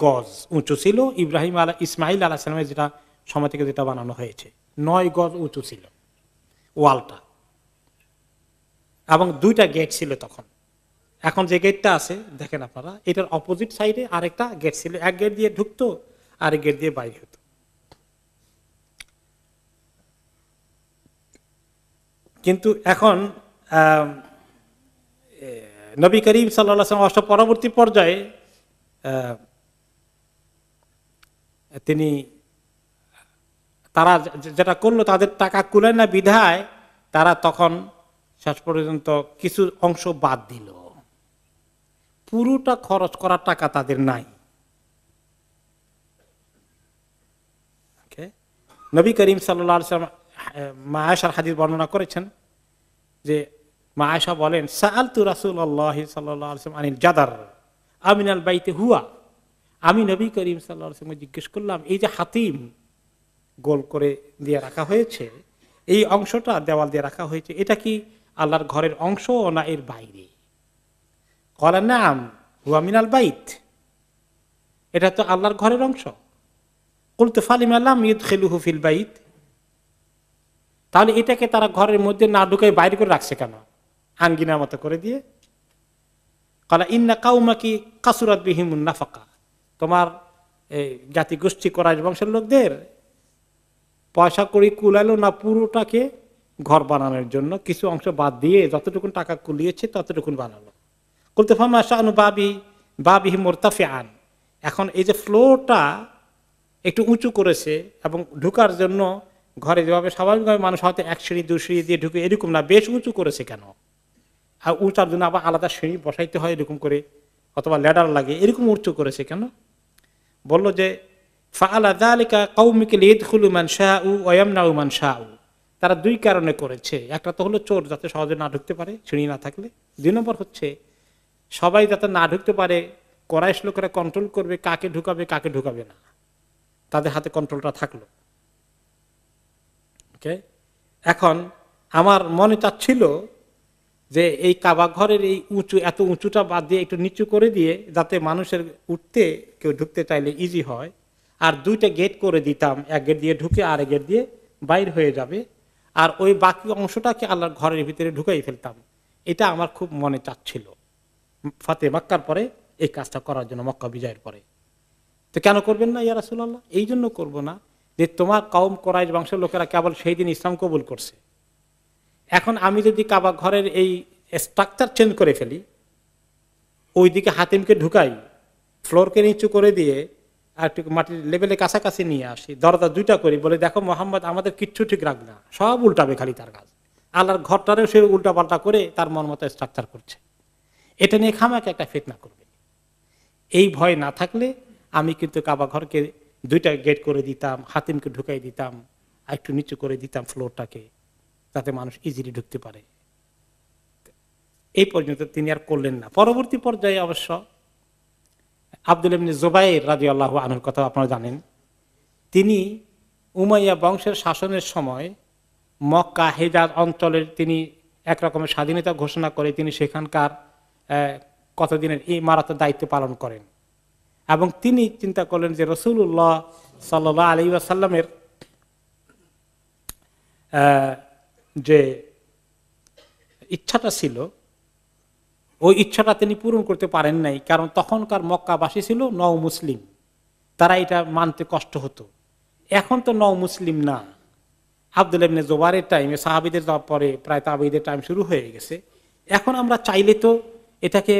গজ উঁচু ছিল, ইসমাইল আলাইহিস সালামের যেটা সময় থেকে যেটা বানানো হয়েছে, 9 গজ উঁচু ছিল ওয়ালটা, এবং 2টা গেট ছিল তখন। এখন যে গেটটা আছে দেখেন আপনারা, এটার অপোজিট সাইডে আরেকটা গেট ছিল, এক গেট দিয়ে ঢুকতো, আরেক গেট দিয়ে বাইরে হতো। কিন্তু এখন নবী করিম সাল্লাল্লাহু আলাইহি ওয়াসাল্লাম পরবর্তী পর্যায়ে তিনি তারা যেটা করলো, তাদের টাকা কুলায় না বিধায় তারা তখন শেষ পর্যন্ত কিছু অংশ বাদ দিল, পুরোটা খরচ করার টাকা তাদের নাই। নবী করিম সাল্লাল্লাহু আলাইহি ওয়াসাল্লাম মা আয়েশার হাদিস বর্ণনা করেছেন যে মা আয়েশা বলেন, সাআলতু রাসূলুল্লাহ সাল্লাল্লাহু আলাইহি ওয়াসাল্লাম আনিল জাদার আমিনাল বাইতে হুয়া, আমি নবী করিম সাল্লাল্লাহু আলাইহি ওয়াসাল্লাম জিজ্ঞেস করলাম, এই যে হাতিম গোল করে দিয়ে রাখা হয়েছে, এই অংশটা দেওয়াল দিয়ে রাখা হয়েছে, এটা কি আল্লাহর ঘরের অংশ না এর বাইরে? ক্বালা নাম হুয়া মিনাল বাইত, এটা তো আল্লাহর ঘরের অংশ। কুলতু ফালিমা লাম ইদখিলুহু ফিল বাইত, তাহলে এটাকে তারা ঘরের মধ্যে না ঢুকাই বাইরে করে রাখছে কেন, আঙ্গিনার মতো করে দিয়ে? ক্বালা ইন্না কাউমাকি কাসুরাত বিহিমুন নাফাকা, তোমার এই জাতি গোষ্ঠী কুরাইশ বংশের লোকদের পয়সা করি কুলালো না পুরোটাকে ঘর বানানোর জন্য, কিছু অংশ বাদ দিয়ে যতটুকু টাকা কুলিয়েছে ততটুকু বানালো। কুলতু ফামা শাআনু বাবিহি মুরতাফিআন, এখন এই যে ফ্লোরটা একটু উঁচু করেছে এবং ঢুকার জন্য ঘরে যেভাবে স্বাভাবিকভাবে মানুষ হয়তো এক সিঁড়ি দু সিঁড়ি দিয়ে ঢুকে, এরকম না, বেশ উঁচু করেছে কেন? আর উঁচার জন্য আবার আলাদা সিঁড়ি বসাইতে হয় এরকম করে, অথবা ল্যাডার লাগে, এরকম উঁচু করেছে কেন? বলল যে ফাআলা যালিকা কওমিকা লিয়াদখুলু মান শাআউ ওয়া ইয়ামনাউ মান শাআউ, তারা দুই কারণে করেছে। একটা তো হলো চোর যাতে সহজে না ঢুকতে পারে সিঁড়ি না থাকলে, দুই নম্বর হচ্ছে সবাই যাতে না ঢুকতে পারে, কুরাইশ লোকেরা কন্ট্রোল করবে কাকে ঢুকাবে কাকে ঢুকাবে না, তাদের হাতে কন্ট্রোলটা থাকলো। ওকে, এখন আমার মনে চাচ্ছিল যে এই কাবা ঘরের এই উঁচু, এত উঁচুটা বাদ দিয়ে একটু নিচু করে দিয়ে, যাতে মানুষের উঠতে কেউ ঢুকতে চাইলে ইজি হয়, আর দুইটা গেট করে দিতাম, এক গেট দিয়ে ঢুকে আর এক গেট দিয়ে বাইর হয়ে যাবে, আর ওই বাকি অংশটাকে আল্লাহর ঘরের ভিতরে ঢুকাই ফেলতাম। এটা আমার খুব মনে চাচ্ছিল ফাতে মক্কার পরে এই কাজটা করার জন্য, মক্কা বিজয়ের পরে। তো কেন করবেন না ইয়া রাসূলুল্লাহ? এই জন্য করবো না যে তোমার কওম কুরাইশ বংশের লোকেরা কেবল সেই দিন ইসলাম কবুল করছে, এখন আমি যদি কাবা ঘরের এই স্ট্রাকচার চেঞ্জ করে ফেলি, ওইদিকে হাতিমকে ঢুকাই, ফ্লোরকে নিচু করে দিয়ে আর একটু মাটির লেভেলে কাছাকাছি নিয়ে আসি, দরজা দুইটা করি, বলে দেখো মোহাম্মদ আমাদের কিচ্ছু ঠিক রাখবে না, সব উল্টাবে খালি তার কাজ, আল্লাহর ঘরটারেও সে উল্টা পাল্টা করে তার মন মতো স্ট্রাকচার করছে, এটা নিয়ে খামাকে একটা ফিতনা করবে। এই ভয় না থাকলে আমি কিন্তু কাবা ঘরকে দুইটা গেট করে দিতাম, হাতিমকে ঢুকাই দিতাম, আর একটু নিচু করে দিতাম ফ্লোরটাকে, যাতে মানুষ ইজিলি ঢুকতে পারে। এই পর্যন্ত তিনি আর করলেন না। পরবর্তী পর্যায়ে অবশ্য আব্দুল ইবনে জুবাইর রাদিয়াল্লাহু আনহুর কথা আপনারা জানেন, তিনি উমাইয়া বংশের শাসনের সময় মক্কা হেজাজ অঞ্চলের তিনি একরকমের স্বাধীনতা ঘোষণা করে তিনি সেখানকার কতদিনের ইমারতের দায়িত্ব পালন করেন, এবং তিনি চিন্তা করলেন যে রাসূলুল্লাহ সাল্লাল্লাহু আলাইহি ওয়াসাল্লামের যে ইচ্ছাটা ছিল, ওই ইচ্ছাটা তিনি পূরণ করতে পারেন নাই, কারণ তখনকার মক্কাবাসী ছিল নও মুসলিম, তারা এটা মানতে কষ্ট হতো। এখন তো নও মুসলিম না, আব্দুল্লাহ ইবনে জুবাইরের টাইমে সাহাবীদের যাওয়ার পরে প্রায় তাবেঈদের টাইম শুরু হয়ে গেছে, এখন আমরা চাইলে তো এটাকে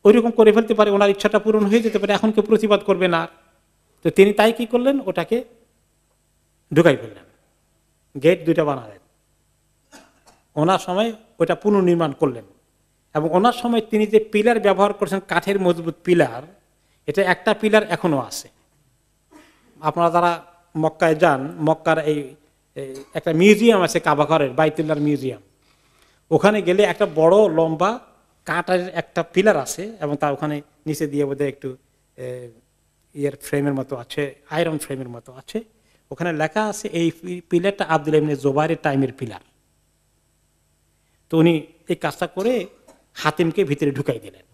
ওইরকম করে ফেলতে পারি, ওনার ইচ্ছাটা পূরণ হয়ে যেতে পারে, এখন কেউ প্রতিবাদ করবে না। তো তিনি তাই কি করলেন, ওটাকে ঢুকাই ফেললেন, গেট দুইটা বানালেন, ওনার সময় ওটা পুনর্নির্মাণ করলেন। এবং ওনার সময় তিনি যে পিলার ব্যবহার করছেন, কাঠের মজবুত পিলার, এটা একটা পিলার এখনো আছে। আপনারা যারা মক্কায় যান, মক্কার এই একটা মিউজিয়াম আছে কাবা ঘরের, বাইতুল্লাহর মিউজিয়াম, ওখানে গেলে একটা বড় লম্বা কাঠের একটা পিলার আছে, এবং তার ওখানে নিচে দিয়ে বোধহয় একটু ইয়ের ফ্রেমের মতো আছে, আয়রন ফ্রেমের মতো আছে, ওখানে লেখা আছে এই পিলারটা আব্দুল্লাহ ইবনে জুবাইরের টাইমের পিলার। তো উনি এই কাজটা করে হাতিমকে ভিতরে ঢুকাই দিলেন,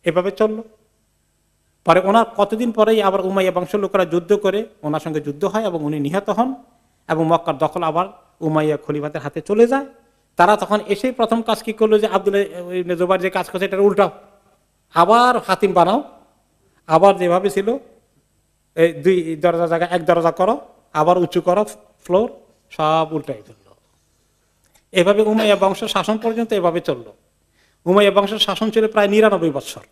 এভাবে চলল। পরে ওনার কতদিন পরেই আবার উমাইয়া বংশের লোকেরা যুদ্ধ করে ওনার সঙ্গে যুদ্ধ হয় এবং উনি নিহত হন, এবং মক্কার দখল আবার উমাইয়া খলিফাদের হাতে চলে যায়। তারা তখন এসেই প্রথম কাজ কি করলো, যে আব্দুল্লাহ ইবনে জুবাইর যে কাজ করছে এটা উল্টাও, আবার হাতিম বানাও, আবার যেভাবে ছিল এই দুই দরজা জায়গা এক দরজা করো, আবার উঁচু করো ফ্লোর, সব উল্টাই ফেললো। এভাবে উমাইয়া বংশ শাসন পর্যন্ত এভাবে চললো। উমাইয়া বংশের শাসন ছিল প্রায় 99 বছর।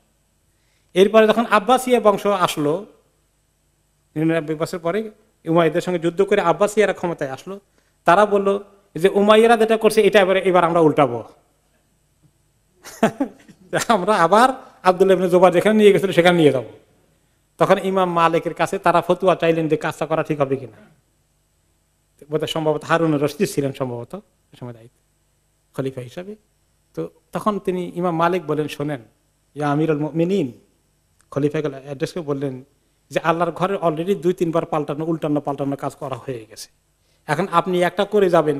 এরপরে যখন আব্বাসিয়া বংশ আসলো, 99 বছর পরে উমাইয়াদের সঙ্গে যুদ্ধ করে আব্বাসিয়ারা ক্ষমতায় আসলো। তারা বললো যে উমাইয়ারা যেটা করছে এটা এবার আমরা উল্টাবো, আমরা আবার আব্দুল্লাহ ইবনে জুবাইর যেখানে নিয়ে গেছিল সেখানে নিয়ে যাবো। তখন ইমাম মালিকের কাছে তারা ফতুয়া চাইলেন যে কাজটা করা ঠিক হবে কিনা। বোধহয় সম্ভবত হারুন রশিদ ছিলেন সম্ভবত সময় দায়িত্ব খলিফা হিসাবে। তো তখন তিনি ইমাম মালিক বলেন, শোনেন ইয়া আমিরুল মুমিনিন, খলিফাকে অ্যাড্রেস করে বললেন যে আল্লাহর ঘরে অলরেডি 2-3 বার উল্টানো কাজ করা হয়ে গেছে। এখন আপনি একটা করে যাবেন,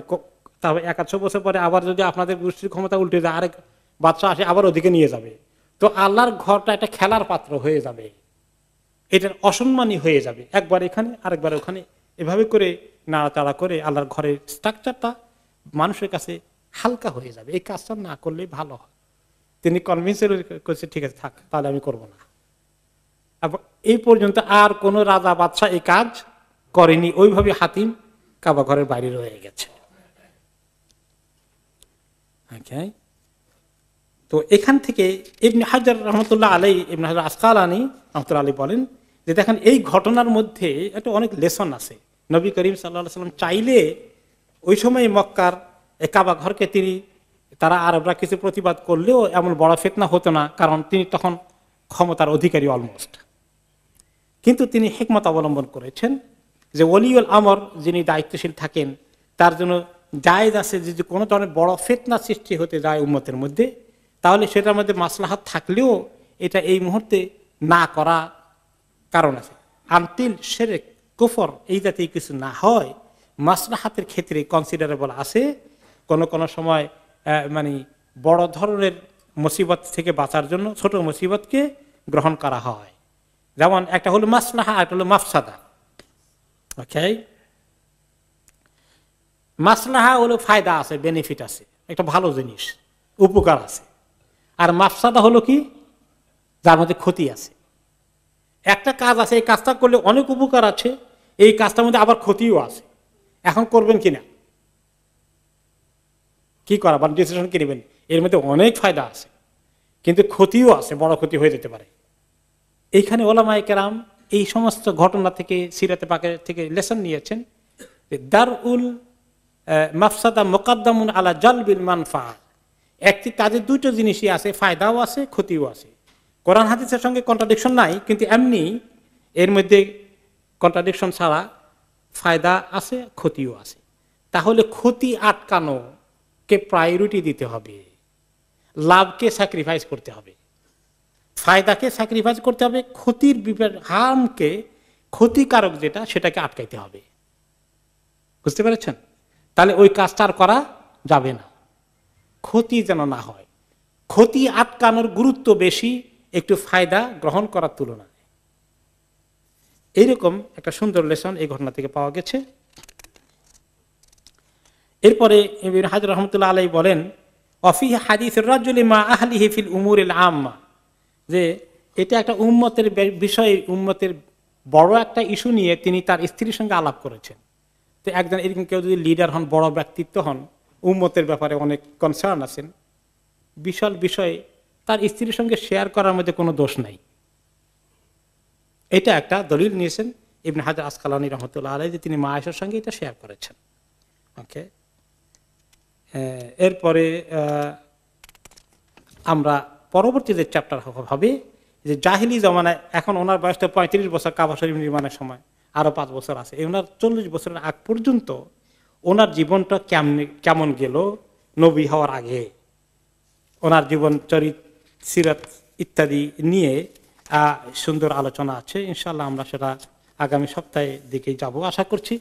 তবে 100 বছর পরে আবার যদি আপনাদের গোষ্ঠীর ক্ষমতা উল্টে যায়, আরেক বাদশা আসে আবার ওদিকে নিয়ে যাবে, তো আল্লাহর ঘরটা একটা খেলার পাত্র হয়ে যাবে, এটার অসম্মানী হয়ে যাবে। একবার এখানে আরেকবার ওখানে এভাবে করে নাড়াচাড়া করে আল্লাহর ঘরের স্ট্রাকচারটা মানুষের কাছে হালকা হয়ে যাবে। এই কাজটা না করলে ভালো হয়। তিনি কনভিন্স করছে, ঠিক আছে থাক, তাহলে আমি করব না। এই পর্যন্ত আর কোন রাজা বাদশাহ এই কাজ করেনি। ওইভাবে হাতিম কাবা ঘরের বাইরে রয়ে গেছে। তো এখান থেকে ইবনে হাজার রহমতুল্লাহ আলাই, ইবনে হাজার আসকালানী রহমতুল্লাহ আলী বলেন যে দেখেন এই ঘটনার মধ্যে একটা অনেক লেসন আছে। নবী করিম সাল্লাল্লাহু আলাইহি সাল্লাম চাইলে ওই সময় মক্কার কাবা ঘরকে তারা আরবরা কিছু প্রতিবাদ করলেও এমন বড় ফিতনা হতো না, কারণ তিনি তখন ক্ষমতার অধিকারী অলমোস্ট। কিন্তু তিনি হিকমত অবলম্বন করেছেন যে ওলিউল আমর যিনি দায়িত্বশীল থাকেন তার জন্য জায়েজ আছে যদি কোনো ধরনের বড় ফিতনা সৃষ্টি হতে যায় উম্মতের মধ্যে, তাহলে সেটার মধ্যে মাসলাহাত থাকলেও এটা এই মুহূর্তে না করা কারণ আছে। আনটিল শিরক কুফর এই জাতীয় কিছু না হয়, মাসলাহাতের ক্ষেত্রে কনসিডারেবল আছে। কোন সময় মানে বড় ধরনের মুসিবত থেকে বাঁচার জন্য ছোট মুসিবতকে গ্রহণ করা হয়। যেমন একটা হলো মাসলাহা, একটা হলো মাফসাদা। ওকে, মাসলাহা হলো ফায়দা আছে, বেনিফিট আছে, একটা ভালো জিনিস, উপকার আছে। আর মাফসাদা হলো কি, যার মধ্যে ক্ষতি আছে। একটা কাজ আছে, এই কাজটা করলে অনেক উপকার আছে, এই কাজটার মধ্যে আবার ক্ষতিও আছে। এখন করবেন কিনা, কি করা বা ডিসিশন কি নেবেন, এর মধ্যে অনেক ফায়দা আছে কিন্তু ক্ষতিও আছে, বড় ক্ষতি হয়ে যেতে পারে। এইখানে ওলামায়ে কেরাম এই সমস্ত ঘটনা থেকে, সিরাতে পাকের থেকে লেসন নিয়েছেন। দারউল মাফসাদা মুকাদ্দামুন আলা জালবিল মানফা। একটি কাজে দুটো জিনিসই আছে, ফায়দাও আছে, ক্ষতিও আছে। কোরআন হাদিসের সঙ্গে কন্ট্রাডিকশন নাই, কিন্তু এমনি এর মধ্যে কন্ট্রাডিকশন ছাড়া ফায়দা আছে, ক্ষতিও আছে। তাহলে ক্ষতি আটকানো কে প্রায়োরিটি দিতে হবে, লাভকে স্যাক্রিফাইস করতে হবে, ফায়দাকে স্যাক্রিফাইস করতে হবে, ক্ষতির হার্মকে, ক্ষতিকারক যেটা সেটাকে আটকাইতে হবে। বুঝতে পেরেছেন? তাহলে ওই কাজটা আর করা যাবে না, ক্ষতি যেন না হয়। ক্ষতি আটকানোর গুরুত্ব বেশি একটু ফায়দা গ্রহণ করার তুলনায়। এইরকম একটা সুন্দর লেসন এই ঘটনা থেকে পাওয়া গেছে। এরপরে ইবনে হাজার রহমতুল্লাহ আলাইহি বলেন, অফিহি হাদিসুর রাজুলি মা আহলিহি ফিল উমুরিল আম্মা, যে এটা একটা উম্মতের বিষয়ে, উম্মতের বড় একটা ইস্যু নিয়ে তিনি তার স্ত্রীর সঙ্গে আলাপ করেছেন। তো একজন এরকম কেউ যদি লিডার হন, বড় ব্যক্তিত্ব হন, উম্মতের ব্যাপারে অনেক কনসার্ন আছেন, বিশাল বিষয়ে তার স্ত্রীর সঙ্গে শেয়ার করার মধ্যে কোনো দোষ নাই। এটা একটা দলিল নিয়েছেন ইবনে হাজার আসকালানী রহমতুল্লাহ আলাইহি, যে তিনি মা আয়েশার সঙ্গে এটা শেয়ার করেছেন। ওকে, এরপরে আমরা পরবর্তী যে চ্যাপ্টার হবে যে জাহিলি জমানায়, এখন ওনার বয়সটা 35 বছর কাবা শরীফ নির্মাণের সময়, আরো 5 বছর আছে। ওনার 40 বছরের আগ পর্যন্ত ওনার জীবনটা কেমন গেল নবী হওয়ার আগে, ওনার জীবন চরিত্র, সিরাত ইত্যাদি নিয়ে সুন্দর আলোচনা আছে। ইনশাআল্লাহ আমরা সেটা আগামী সপ্তাহে দিকে যাব আশা করছি।